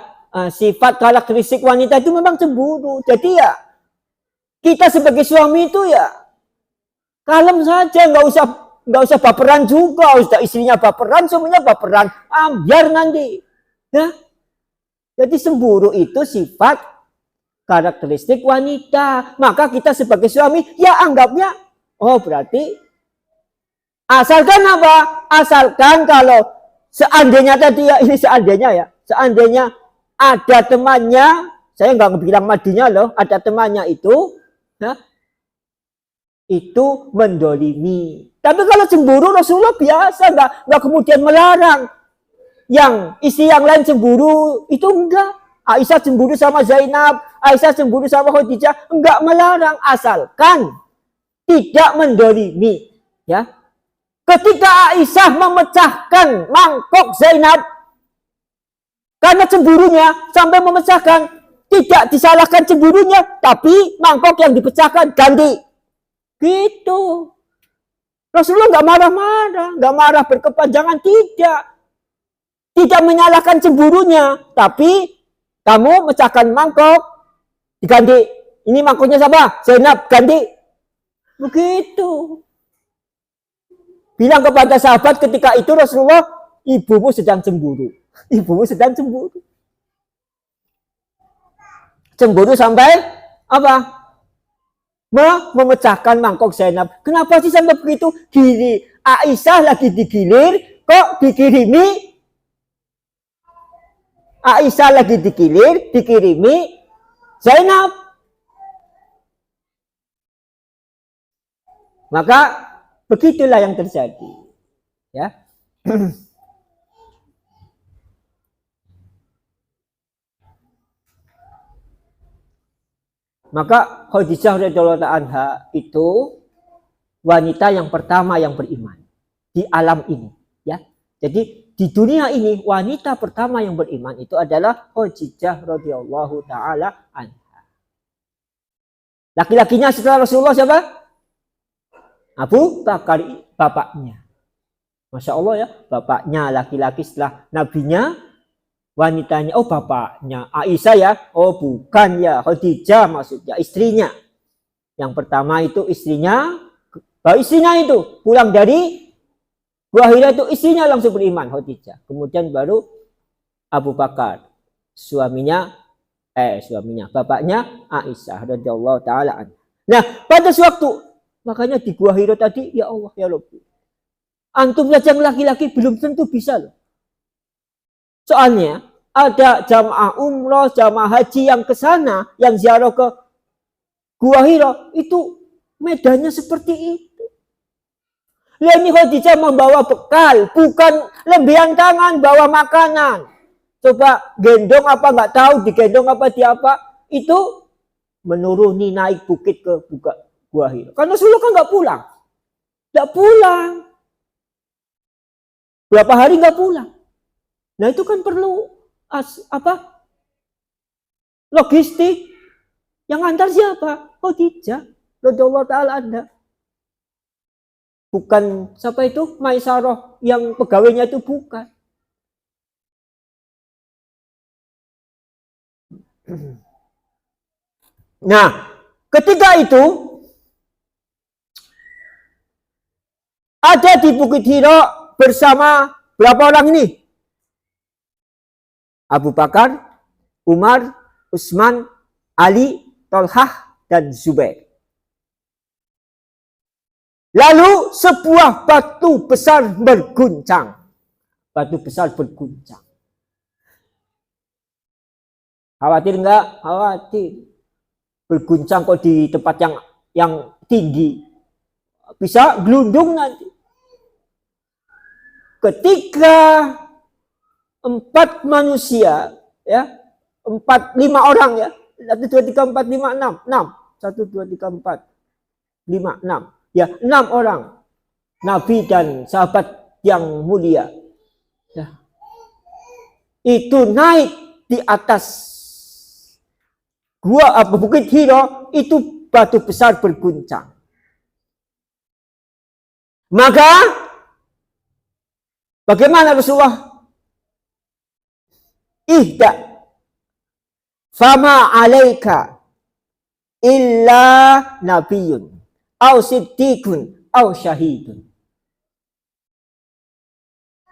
Sifat karakteristik wanita itu memang cemburu. Jadi ya kita sebagai suami itu ya kalem saja, nggak usah baperan juga. Sudah istrinya baperan, suaminya baperan, biar nanti. Ya. Jadi cemburu itu sifat karakteristik wanita. Maka kita sebagai suami ya anggapnya, oh berarti asalkan apa? Asalkan kalau seandainya tadi ya, ini seandainya ya, seandainya ada temannya, saya nggak bilang madinya loh, ada temannya itu, ya, itu mendolimi. Tapi kalau cemburu Rasulullah biasa, nggak kemudian melarang. Yang istri yang lain cemburu itu enggak. Aisyah cemburu sama Zainab, Aisyah cemburu sama Khadijah, enggak melarang asalkan tidak mendolimi. Ya, ketika Aisyah memecahkan mangkok Zainab karena cemburunya sampai memecahkan, tidak disalahkan cemburunya, tapi mangkok yang dipecahkan ganti. Gitu. Rasulullah nggak marah-marah, nggak marah berkepanjangan, tidak menyalahkan cemburunya, tapi kamu mecahkan mangkok diganti. Ini mangkoknya siapa? Zainab, ganti. Begitu. Bilang kepada sahabat ketika itu Rasulullah, ibumu sedang cemburu. Ibumu sedang cemburu. Cemburu sampai apa? Memecahkan mangkok Zainab. Kenapa sih sampai begitu? Gini, Aisyah lagi digilir, kok dikirimi? Aisyah lagi dikirimi Zainab. Maka begitulah yang terjadi. Ya. Maka Khadijah radhiyallahu anha itu wanita yang pertama yang beriman di alam ini, ya. Jadi di dunia ini wanita pertama yang beriman itu adalah Khadijah radhiyallahu taala anha. Laki-lakinya setelah Rasulullah siapa? Abu Bakar. bapaknya. Masya Allah ya, bapaknya laki-laki setelah nabinya, wanitanya, oh bapaknya, Aisyah ya, oh bukan ya, Khadijah maksudnya, istrinya. Yang pertama itu istrinya, istrinya itu pulang dari Gua Hira itu istrinya langsung beriman, Khadijah. Kemudian baru Abu Bakar, bapaknya Aisyah radhiyallahu taala. Nah, pada sewaktu makanya di Gua Hira tadi, ya Allah ya Rabbi. Antum yang laki-laki belum tentu bisa loh. Soalnya ada jamaah umroh, jamaah haji yang ke sana, yang ziarah ke Gua Hira, itu medannya seperti itu. Lah ini Khadijah membawa bekal, bukan lembian tangan, bawa makanan. Coba gendong apa nggak tahu, digendong apa di apa, itu menuruni naik bukit ke Gua Hira. Karena Rasulullah kan nggak pulang. Nggak pulang. Berapa hari nggak pulang. Nah itu kan perlu logistik. Yang antar siapa? Khadijah radhiyallahu taala anha. Bukan siapa itu Maisarah yang pegawainya itu, bukan. Nah, ketika itu ada di Bukit Hira bersama berapa orang ini? Abu Bakar, Umar, Utsman, Ali, Thalhah, dan Zubair. Lalu sebuah batu besar berguncang. Batu besar berguncang. Khawatir enggak? Khawatir. Berguncang kok di tempat yang tinggi. Bisa gelundung nanti. Ketika 4 manusia, ya, 5 orang ya, 1, 2, 3, 4, 5, 6, 1, 2, 3, 4, 5, 6, ya 6 orang, Nabi dan sahabat yang mulia, ya, itu naik di atas Bukit Hira, itu batu besar berguncang. Maka bagaimana Rasulullah? Ihda fama alaika illa nabiyun au siddiqun au syahidun.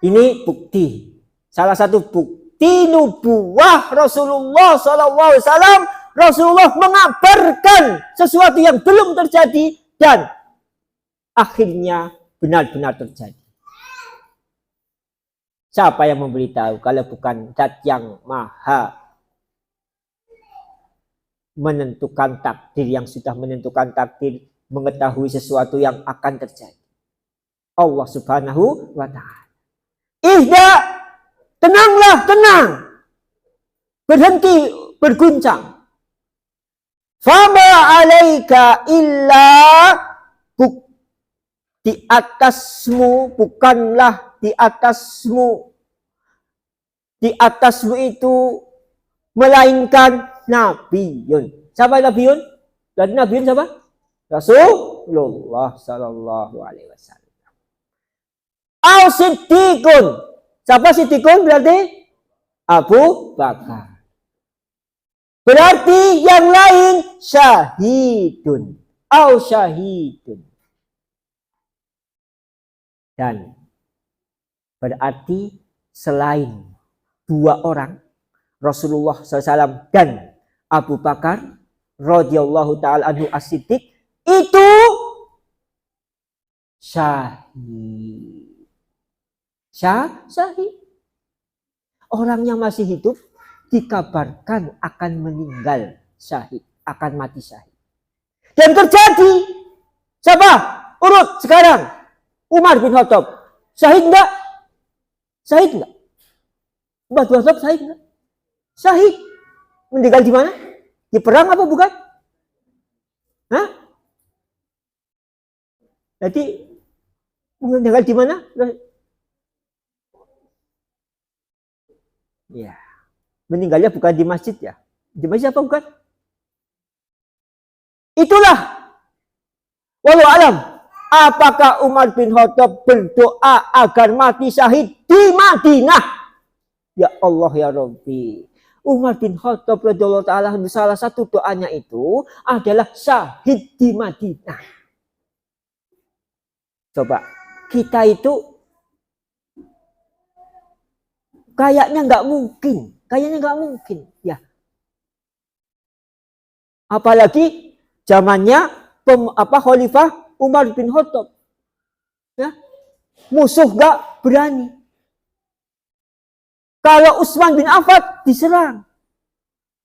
Ini bukti, salah satu bukti nubuwah Rasulullah sallallahu alaihi wasallam. Rasulullah mengabarkan sesuatu yang belum terjadi dan akhirnya benar-benar terjadi. Siapa yang memberitahu kalau bukan Zat yang Maha menentukan takdir, yang sudah menentukan takdir, mengetahui sesuatu yang akan terjadi? Allah Subhanahu wa ta'ala. Ihda, tenanglah, tenang. Berhenti berguncang. Fama alaika illa, di atasmu, bukanlah di atasmu. Di atasmu itu melainkan nabiyun. Siapa nabiyun? Dan nabiyun siapa? Rasulullah sallallahu alaihi wasallam. Au siddiqun. Siapa siddiqun berarti? Abu Bakar. Berarti yang lain syahidun. Au syahidun. Dan berarti selain 2 orang, Rasulullah SAW dan Abu Bakar radhiyallahu ta'ala anhu as-siddiq, itu syahid. Syahid. Orang yang masih hidup dikabarkan akan meninggal syahid, akan mati syahid. Dan terjadi. Siapa? Urut sekarang. Umar bin Khattab. Syahid enggak? Syahid enggak? Umar bin Khattab syahid enggak? Syahid. Meninggal di mana? Di perang apa bukan? Hah? Jadi meninggal di mana? Ya. Meninggalnya bukan di masjid ya. Di masjid apa bukan? Itulah. Wallahu alam. apakah Umar bin Khattab berdoa agar mati syahid di Madinah? Ya Allah ya Rabbi. Umar bin Khattab radhiyallahu taala salah satu doanya itu adalah syahid di Madinah. Coba kita itu kayaknya nggak mungkin, ya. Apalagi zamannya Khalifah Umar bin Khattab, ya, musuh gak berani. Kalau Utsman bin Affan diserang,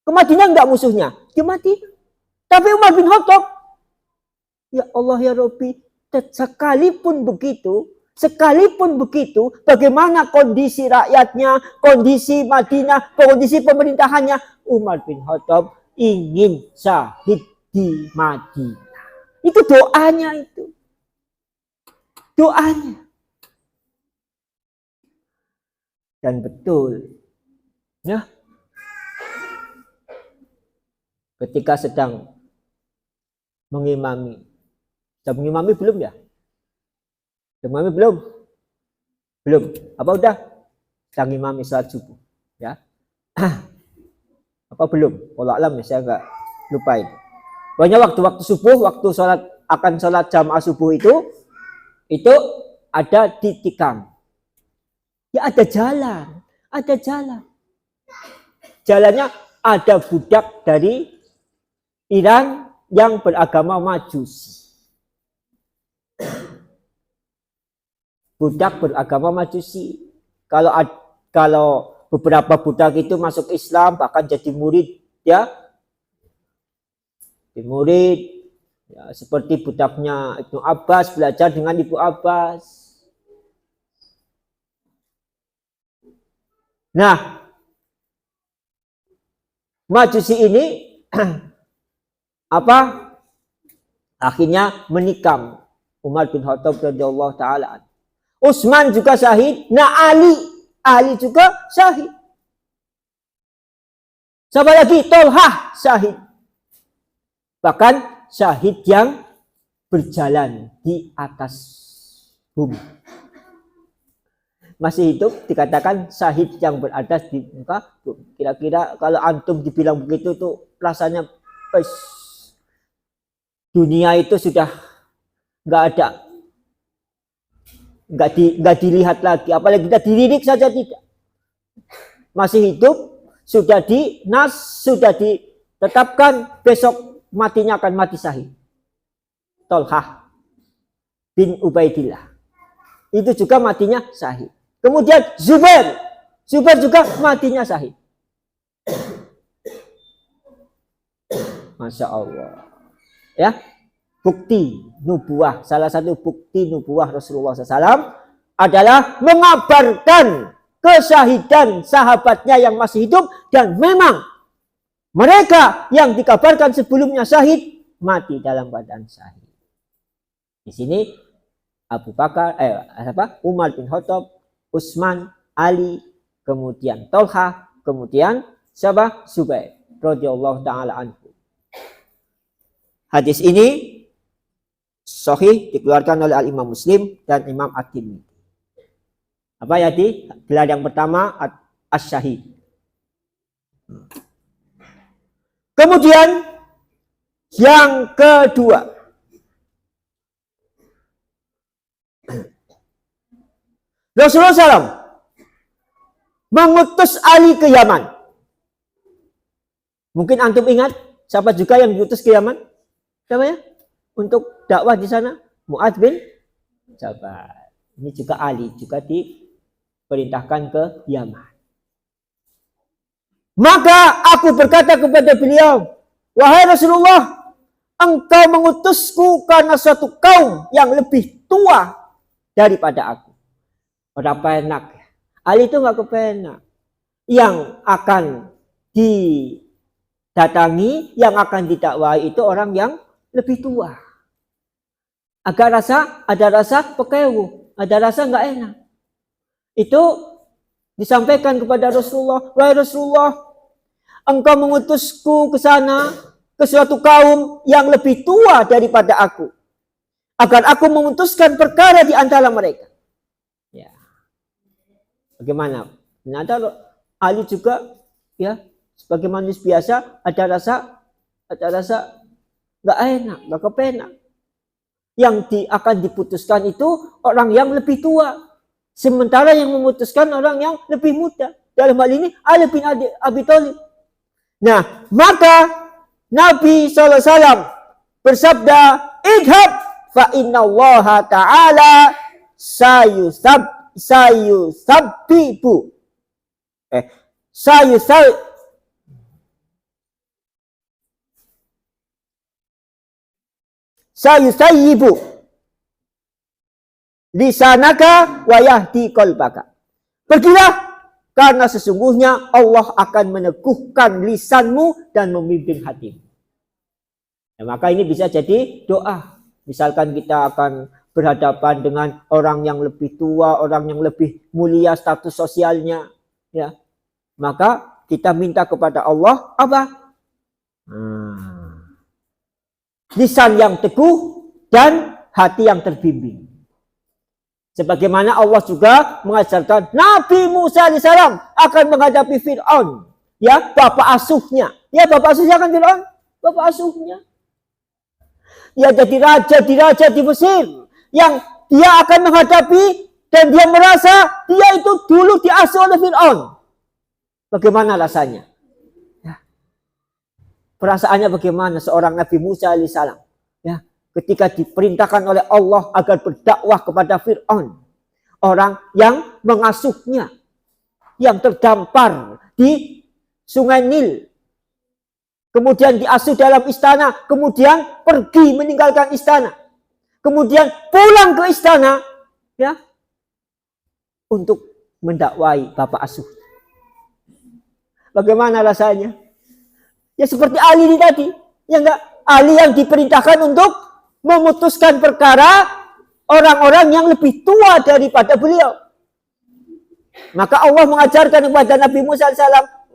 ke Madinah enggak musuhnya? Di Madinah. Tapi Umar bin Khattab, ya Allah ya Rabbi, sekalipun begitu, bagaimana kondisi rakyatnya, kondisi Madinah, kondisi pemerintahannya, Umar bin Khattab ingin syahid di Madinah. Itu doanya itu. Doanya. Dan betul, ya, ketika sedang mengimami belum ya? Mengimami belum? Apa udah? Sedang imami salat subuh, ya? Apa belum? Wallahu alam ya, saya nggak lupa itu. Pokoknya waktu subuh, waktu sholat jamaah subuh itu ada di tikam. Ya ada jalan. Jalannya ada budak dari Iran yang beragama Majusi. Budak beragama Majusi. Kalau beberapa budak itu masuk Islam, bahkan jadi murid, ya. Murid, ya, seperti budaknya Ibnu Abbas, belajar dengan Ibu Abbas. Nah, Majusi ini akhirnya menikam Umar bin Khattab radhiyallahu taala. Utsman juga syahid. Nah, Ali juga syahid. Siapa lagi? Tolhah syahid. Bahkan syahid yang berjalan di atas bumi. Masih hidup dikatakan syahid yang berada di muka. Kira-kira kalau antum dibilang begitu tuh rasanya dunia itu sudah nggak ada, nggak dilihat lagi, apalagi kita dilirik saja tidak. Masih hidup, sudah ditetapkan besok matinya akan mati syahid. Tolhah bin Ubaidillah itu juga matinya syahid. Kemudian Zubair juga matinya syahid. Masya Allah. Ya, bukti nubuah, salah satu bukti nubuah Rasulullah SAW adalah mengabarkan kesyahidan sahabatnya yang masih hidup, dan memang mereka yang dikabarkan sebelumnya syahid mati dalam keadaan syahid. Di sini Umar bin Khattab, Utsman, Ali, kemudian Tolhah, kemudian Zubair radhiyallahu taala anhu. Hadis ini sahih, dikeluarkan oleh Al-Imam Muslim dan Imam At-Tirmidzi. Apa ya di gelar yang pertama Asy-Syahid. Kemudian yang kedua, Rasulullah SAW mengutus Ali ke Yaman. Mungkin antum ingat siapa juga yang diutus ke Yaman? Siapa ya? Untuk dakwah di sana, Mu'adz bin Jabal. Ini juga Ali juga diperintahkan ke Yaman. Maka aku berkata kepada beliau, wahai Rasulullah, engkau mengutusku karena suatu kaum yang lebih tua daripada aku. Berapa enak. Ali itu nggak kepenak. Yang akan didatangi, yang akan didakwahi itu orang yang lebih tua. Ada rasa pekewu, ada rasa nggak enak. Itu disampaikan kepada Rasulullah, wahai Rasulullah, engkau mengutusku ke sana, ke suatu kaum yang lebih tua daripada aku. agar aku memutuskan perkara di antara mereka. Ya. Bagaimana? Ternyata Ali juga ya sebagai manusia biasa ada rasa nggak enak, nggak kepenak. Yang akan diputuskan itu orang yang lebih tua. Sementara yang memutuskan orang yang lebih muda. Dalam hal ini Ali bin Abi Thalib. Nah, maka Nabi SAW bersabda, idhab fa inna Allah ta'ala sayusabbibu. Sayusayyibu lisanaka wa yahdi qalbaka. Pergilah, karena sesungguhnya Allah akan meneguhkan lisanmu dan membimbing hatimu. Nah, maka ini bisa jadi doa. Misalkan kita akan berhadapan dengan orang yang lebih tua, orang yang lebih mulia status sosialnya, ya. Maka kita minta kepada Allah apa? Lisan yang teguh dan hati yang terbimbing. Sebagaimana Allah juga mengajarkan Nabi Musa AS akan menghadapi Fir'aun. Ya, bapak asuhnya. Ya, bapak asuhnya kan Fir'aun. Bapak asuhnya. Ya, jadi raja di Mesir. Yang dia akan menghadapi dan dia merasa dia itu dulu diasuh oleh Fir'aun. Bagaimana rasanya? Ya. Perasaannya bagaimana seorang Nabi Musa AS? Ya. Ketika diperintahkan oleh Allah agar berdakwah kepada Fir'aun. Orang yang mengasuhnya. Yang terdampar di sungai Nil. Kemudian diasuh dalam istana. Kemudian pergi meninggalkan istana. Kemudian pulang ke istana. Ya. Untuk mendakwai bapak asuh. Bagaimana rasanya? Ya seperti Ali ini tadi. Ya enggak? Ali yang diperintahkan untuk memutuskan perkara orang-orang yang lebih tua daripada beliau. Maka Allah mengajarkan kepada Nabi Musa AS,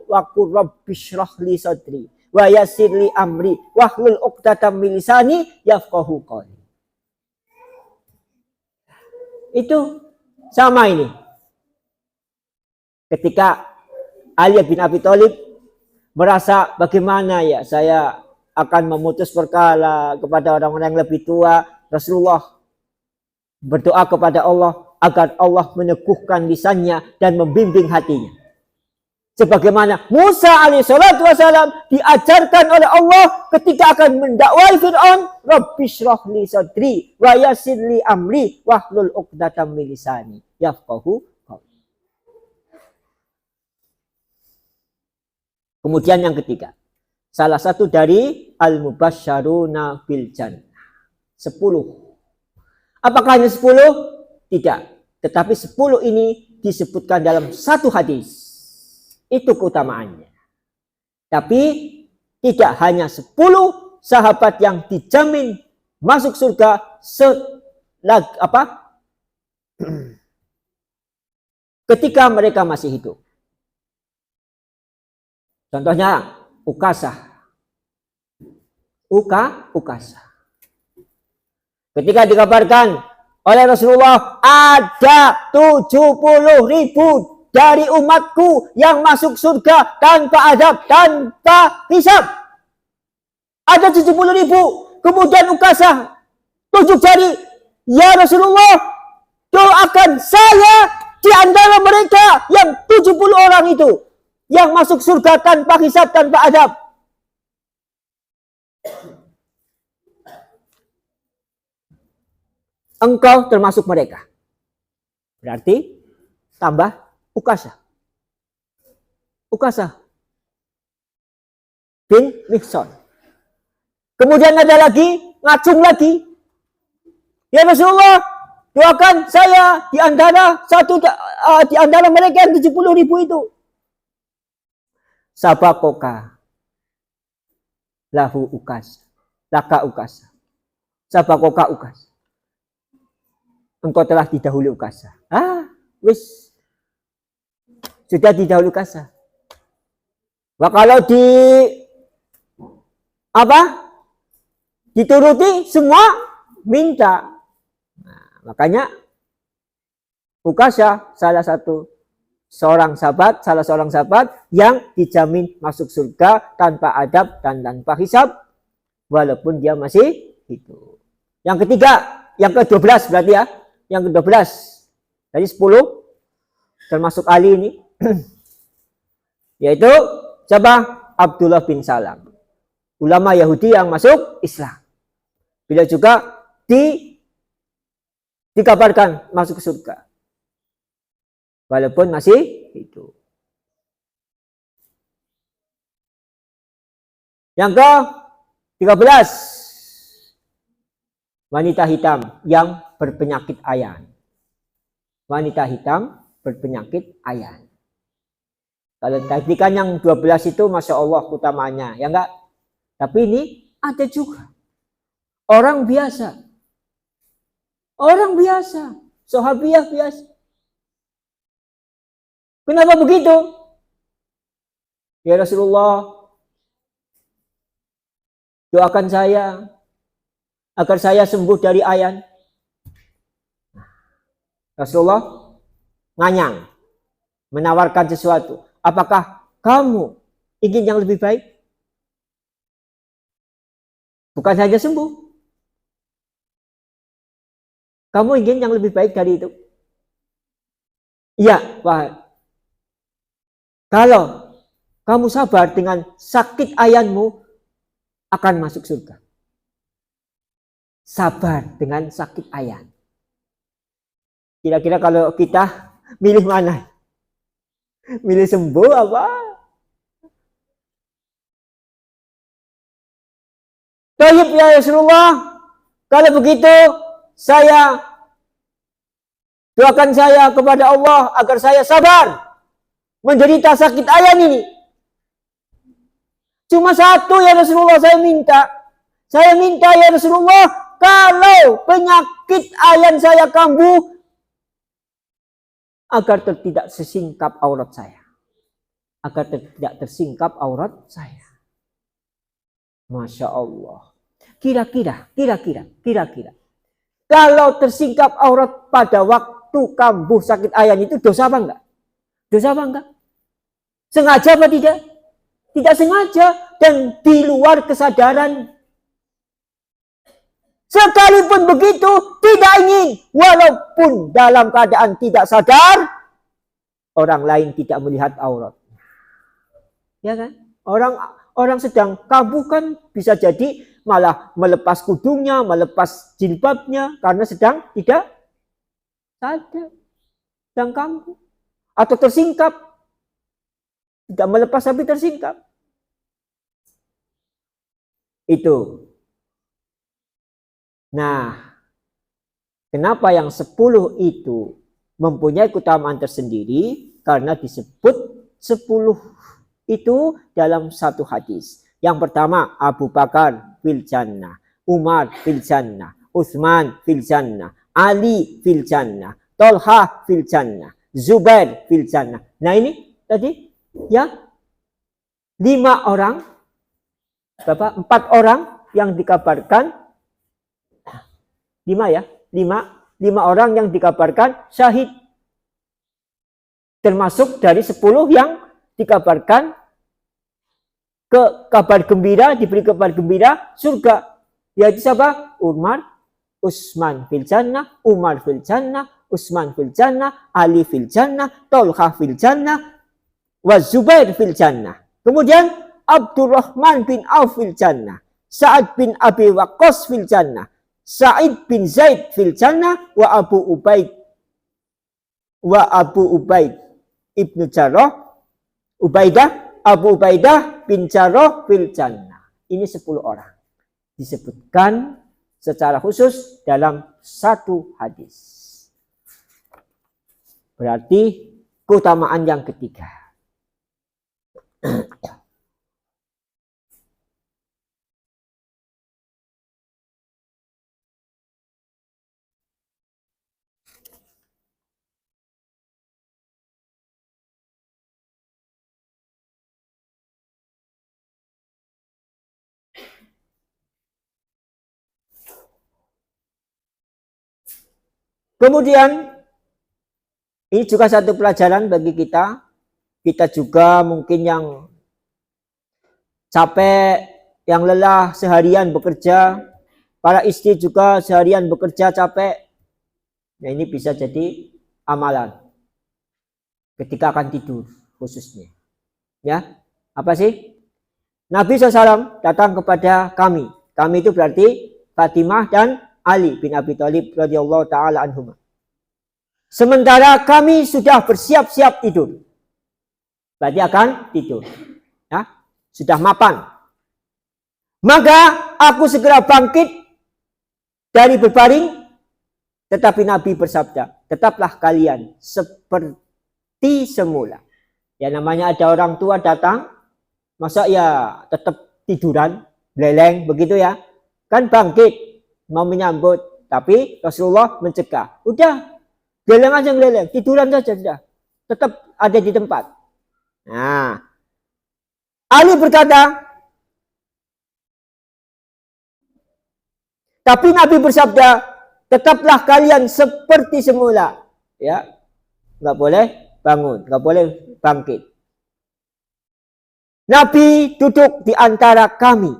wa qur rabbi shrah li sadri wa yassir li amri wahlul 'uqdatam min lisani yafqahu qawli. Itu sama ini. Ketika Ali bin Abi Thalib merasa bagaimana ya saya akan memutus perkara kepada orang-orang yang lebih tua, Rasulullah berdoa kepada Allah agar Allah meneguhkan lisannya dan membimbing hatinya. Sebagaimana Musa alaihissalatu wassalam diajarkan oleh Allah ketika akan mendakwai Fir'aun, Rabbi shrah li sadri wa yassir li amri wahlul 'uqdatam min lisani yafqahu qawli. Kemudian yang ketiga, salah satu dari al-mubasysyaruna bil jannah. 10. Apakah hanya 10? Tidak. Tetapi 10 ini disebutkan dalam satu hadis. Itu keutamaannya. Tapi tidak hanya 10 sahabat yang dijamin masuk surga ketika mereka masih hidup. Contohnya Ukasah. Ukasah. Ketika dikabarkan oleh Rasulullah ada 70.000 dari umatku yang masuk surga tanpa adab, tanpa hisab. Ada 70.000. Kemudian Ukasah tunjuk jari, ya Rasulullah, doakan saya di antara mereka yang 70 orang itu yang masuk surga tanpa hisab, tanpa adab. Engkau termasuk mereka. Berarti tambah Ukasah bin Mihsan. Kemudian ada lagi, ngacung lagi. Ya Rasulullah, doakan saya di antara mereka yang 70.000 itu. Sabakoka lahu Ukasah. Laka Ukasah. Sabakoka Ukasah. Engkau telah didahului Ukasah. Wis. Sudah didahului Ukasah. Wah, kalau dituruti semua minta. makanya Ukasha salah seorang sahabat yang dijamin masuk surga tanpa adab dan tanpa hisab walaupun dia masih hidup. Yang ketiga, yang ke-12 berarti ya. Yang ke-12 dari 10 termasuk Ali ini yaitu siapa? Abdullah bin Salam. Ulama Yahudi yang masuk Islam. Bila juga dikabarkan masuk surga. Walaupun masih hidup. Yang ke-13 wanita hitam yang berpenyakit ayan. Wanita hitam berpenyakit ayan. Kalau tadi kan yang 12 itu Masya Allah utamanya, ya enggak? Tapi ini ada juga orang biasa. Orang biasa, sahabiah biasa. Kenapa begitu? Ya Rasulullah, doakan saya agar saya sembuh dari ayan. Rasulullah nganyang, menawarkan sesuatu. Apakah kamu ingin yang lebih baik? Bukan saja sembuh. Kamu ingin yang lebih baik dari itu? Iya, wahai. Kalau kamu sabar dengan sakit ayanmu, akan masuk surga. Sabar dengan sakit ayan. Kira-kira kalau kita milih mana? Milih sembuh apa? Tayyib ya Rasulullah. Kalau begitu, saya doakan saya kepada Allah agar saya sabar menderita sakit ayan ini. Cuma satu ya Rasulullah saya minta. Saya minta ya Rasulullah, kalau penyakit ayan saya kambuh, agar tidak tersingkap aurat saya. Agar tidak tersingkap aurat saya. Masya Allah. Kira-kira. Kalau tersingkap aurat pada waktu kambuh sakit ayan itu dosa apa enggak? Dosa apa enggak? Sengaja apa tidak? Tidak sengaja dan di luar kesadaran. Sekalipun begitu, tidak ingin. Walaupun dalam keadaan tidak sadar, orang lain tidak melihat aurat. Ya kan? Orang sedang kambuh kan bisa jadi malah melepas kudungnya, melepas jilbabnya karena sedang tidak sadar. Sedang kambuh. Atau tersingkap. Tidak melepas tapi tersingkap. Itu. Nah, kenapa yang 10 itu mempunyai keutamaan tersendiri? Karena disebut 10 itu dalam satu hadis. Yang pertama, Abu Bakar fil jannah, Umar fil jannah, Utsman fil jannah, Ali fil jannah, Tolha fil jannah, Zubair fil jannah. Nah ini tadi ya 5 orang, berapa? 4 orang yang dikabarkan 5 ya, 5 orang yang dikabarkan syahid. Termasuk dari 10 yang dikabarkan diberi kabar gembira surga. Yaitu siapa? Umar, Utsman fil jannah, Umar fil jannah, Utsman fil jannah, Ali fil jannah, Tolha fil jannah, wa Zubair fil jannah. Kemudian Abdurrahman bin Auf fil jannah, Sa'ad bin Abi Waqqas fil jannah, Sa'id bin Zaid fil jannah, wa Abu Ubaid ibnu Jarrah, Abu Ubaidah bin Jarrah fil jannah. Ini 10 orang. Disebutkan secara khusus dalam satu hadis. Berarti keutamaan yang ketiga. Kemudian ini juga satu pelajaran bagi kita. Kita juga mungkin yang capek, yang lelah seharian bekerja. Para istri juga seharian bekerja capek. Nah ini bisa jadi amalan ketika akan tidur khususnya. Ya, apa sih? Nabi SAW datang kepada kami. Kami itu berarti Fatimah dan Ali bin Abi Thalib radhiyallahu taala anhuma. Sementara kami sudah bersiap-siap tidur. Berarti akan tidur. Ya, sudah mapan. Maka aku segera bangkit dari berbaring, tetapi Nabi bersabda, tetaplah kalian seperti semula. Ya namanya ada orang tua datang, masa ya tetap tiduran, beleng begitu ya. Kan bangkit, mau menyambut. Tapi Rasulullah mencegah. Udah, geleng aja geleng, tiduran saja sudah. Tetap ada di tempat. Nah, Ali berkata, tapi Nabi bersabda, tetaplah kalian seperti semula. Ya, nggak boleh bangun, nggak boleh bangkit. Nabi duduk di antara kami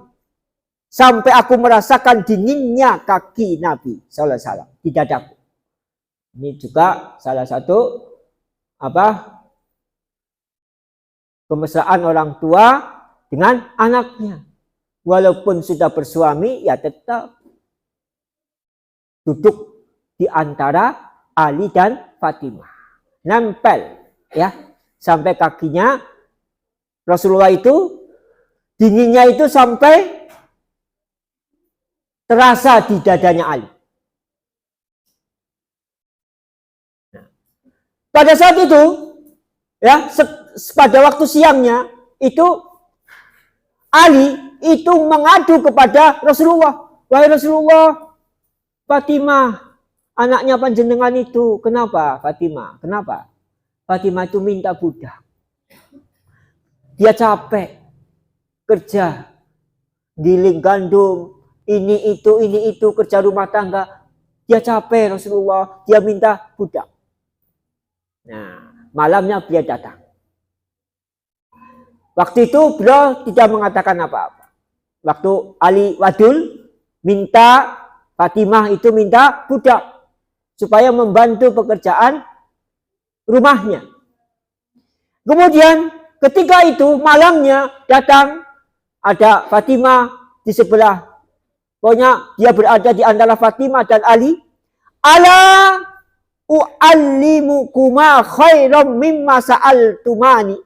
sampai aku merasakan dinginnya kaki Nabi sallallahu alaihi wasallam di dadaku. Ini juga salah satu kemesraan orang tua dengan anaknya. Walaupun sudah bersuami, ya tetap duduk di antara Ali dan Fatimah. Nempel ya sampai kakinya Rasulullah itu dinginnya itu sampai terasa di dadanya Ali. Nah, pada saat itu ya pada waktu siangnya itu Ali itu mengadu kepada Rasulullah. Wahai Rasulullah, Fatimah anaknya panjenengan itu kenapa Fatimah? Kenapa? Fatimah itu minta budak. Dia capek kerja, giling gandum, ini itu kerja rumah tangga. Dia capek Rasulullah, dia minta budak. Nah, malamnya dia datang. Waktu itu beliau tidak mengatakan apa-apa. Waktu Ali wadul minta Fatimah itu minta budak supaya membantu pekerjaan rumahnya. Kemudian ketika itu malamnya datang ada Fatimah di sebelah. Pokoknya dia berada di antara Fatimah dan Ali. Ala u'allimukuma khairam mimma sa'altumani.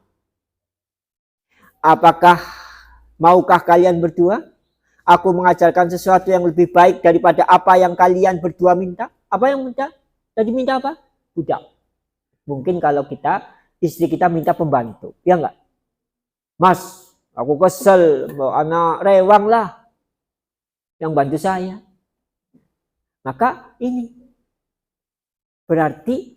Apakah maukah kalian berdua? Aku mengajarkan sesuatu yang lebih baik daripada apa yang kalian berdua minta. Apa yang minta? Tadi minta apa? Budak. Mungkin kalau istri kita minta pembantu. Ya enggak? Mas, aku kesel. Anak rewang lah. Yang bantu saya. Maka ini. Berarti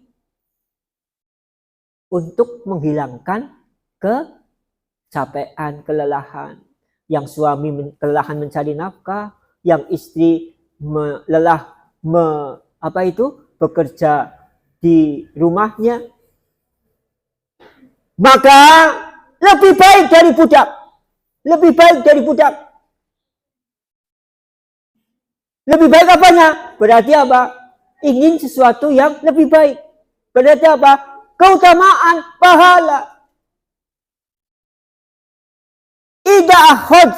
untuk menghilangkan kecapean, kelelahan. Yang suami kelelahan mencari nafkah, yang istri bekerja di rumahnya. Maka lebih baik dari budak. Lebih baik dari budak. Lebih baik apanya? Berarti apa? Ingin sesuatu yang lebih baik. Berarti apa? Keutamaan, pahala. Ida akhad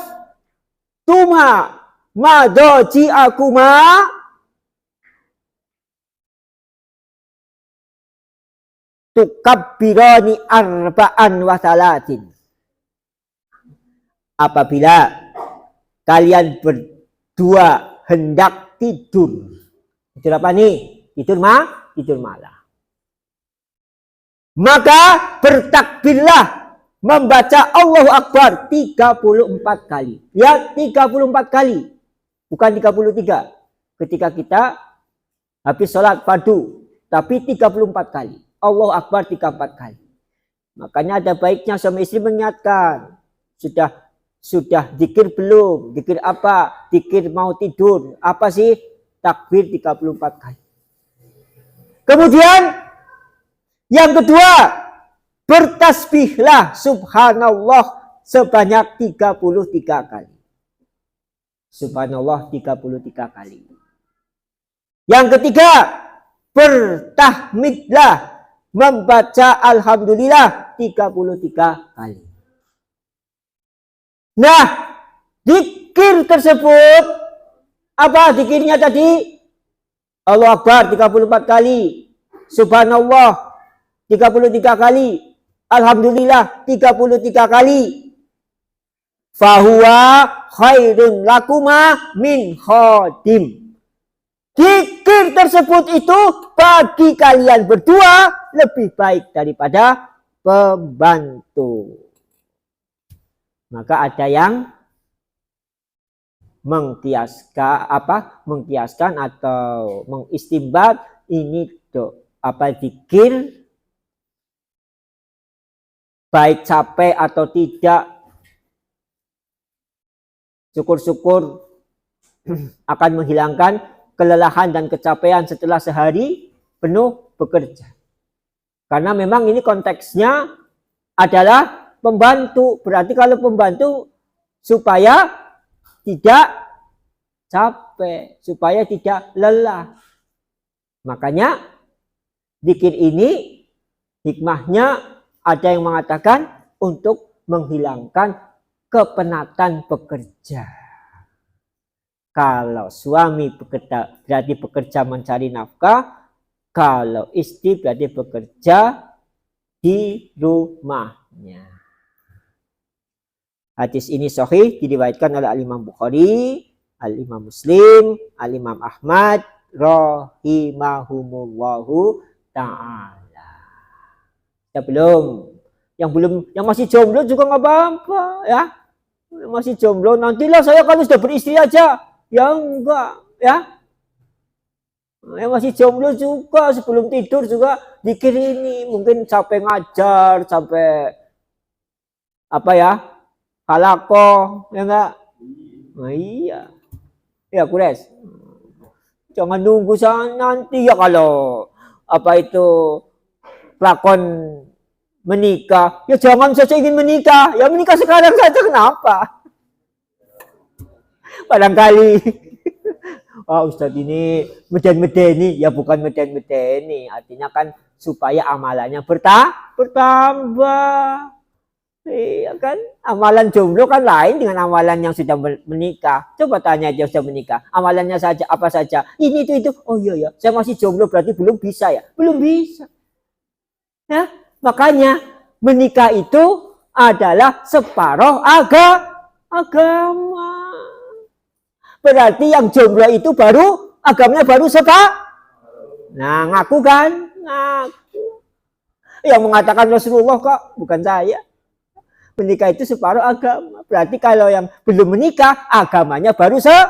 tuma madoji akuma tukabbirani arba'an wa salatin. Apabila kalian berdua hendak tidur. Tidur apa nih? Tidur malam. Maka bertakbirlah. Membaca Allahu Akbar 34 kali. Ya, 34 kali. Bukan 33. Ketika kita habis sholat fardu. Tapi 34 kali. Allahu Akbar 34 kali. Makanya ada baiknya suami istri mengingatkan. Sudah zikir belum? Zikir apa? Zikir mau tidur. Apa sih? Takbir 34 kali. Kemudian yang kedua, bertasbihlah subhanallah sebanyak 33 kali. Subhanallah 33 kali. Yang ketiga, bertahmidlah, membaca alhamdulillah 33 kali. Nah, zikir tersebut, apa zikirnya tadi? Allah Akbar 34 kali, subhanallah 33 kali, alhamdulillah 33 kali. Fahuwa khairun lakuma min khadim. Zikir tersebut itu bagi kalian berdua lebih baik daripada pembantu. Maka ada yang mengkiaskan atau mengistimbat ini zikir baik capek atau tidak, syukur-syukur akan menghilangkan kelelahan dan kecapean setelah sehari penuh bekerja. Karena memang ini konteksnya adalah pembantu. Berarti kalau pembantu supaya tidak capek, supaya tidak lelah. Makanya zikir ini hikmahnya ada yang mengatakan untuk menghilangkan kepenatan bekerja. Kalau suami bekerja berarti bekerja mencari nafkah, kalau istri berarti bekerja di rumahnya. Hadis ini sahih diriwayatkan oleh Al-Imam Bukhari, Al-Imam Muslim, Al-Imam Ahmad rahimahumullahu ta'ala. Ya belum. Yang masih jomblo juga nggak apa-apa ya. Masih jomblo, nantilah saya kalau sudah beristri aja. Ya enggak ya. Yang masih jomblo juga sebelum tidur juga zikir ini. Mungkin sampai ngajar, sampai apa ya, halaqah, ya enggak? Nah, iya. Ya Kures. Jangan nunggu nanti ya kalau apa itu pelakon menikah. Ya jangan saja ingin menikah. Ya menikah sekarang saja, kenapa? Barangkali Ustadz ini meden-medeni. Ya bukan meden-medeni. Artinya kan supaya amalannya bertambah. Iya kan, amalan jomblo kan lain dengan amalan yang sudah menikah. Coba tanya aja sudah menikah, amalannya saja apa saja. Ini itu. Oh iya ya, saya masih jomblo berarti belum bisa ya, belum bisa. Ya, makanya menikah itu adalah separuh agama. Berarti yang jomblo itu baru agamanya baru Nah, ngaku kan, ngaku. Yang mengatakan Rasulullah kok, bukan saya. Menikah itu separuh agama. Berarti kalau yang belum menikah, agamanya baru separuh.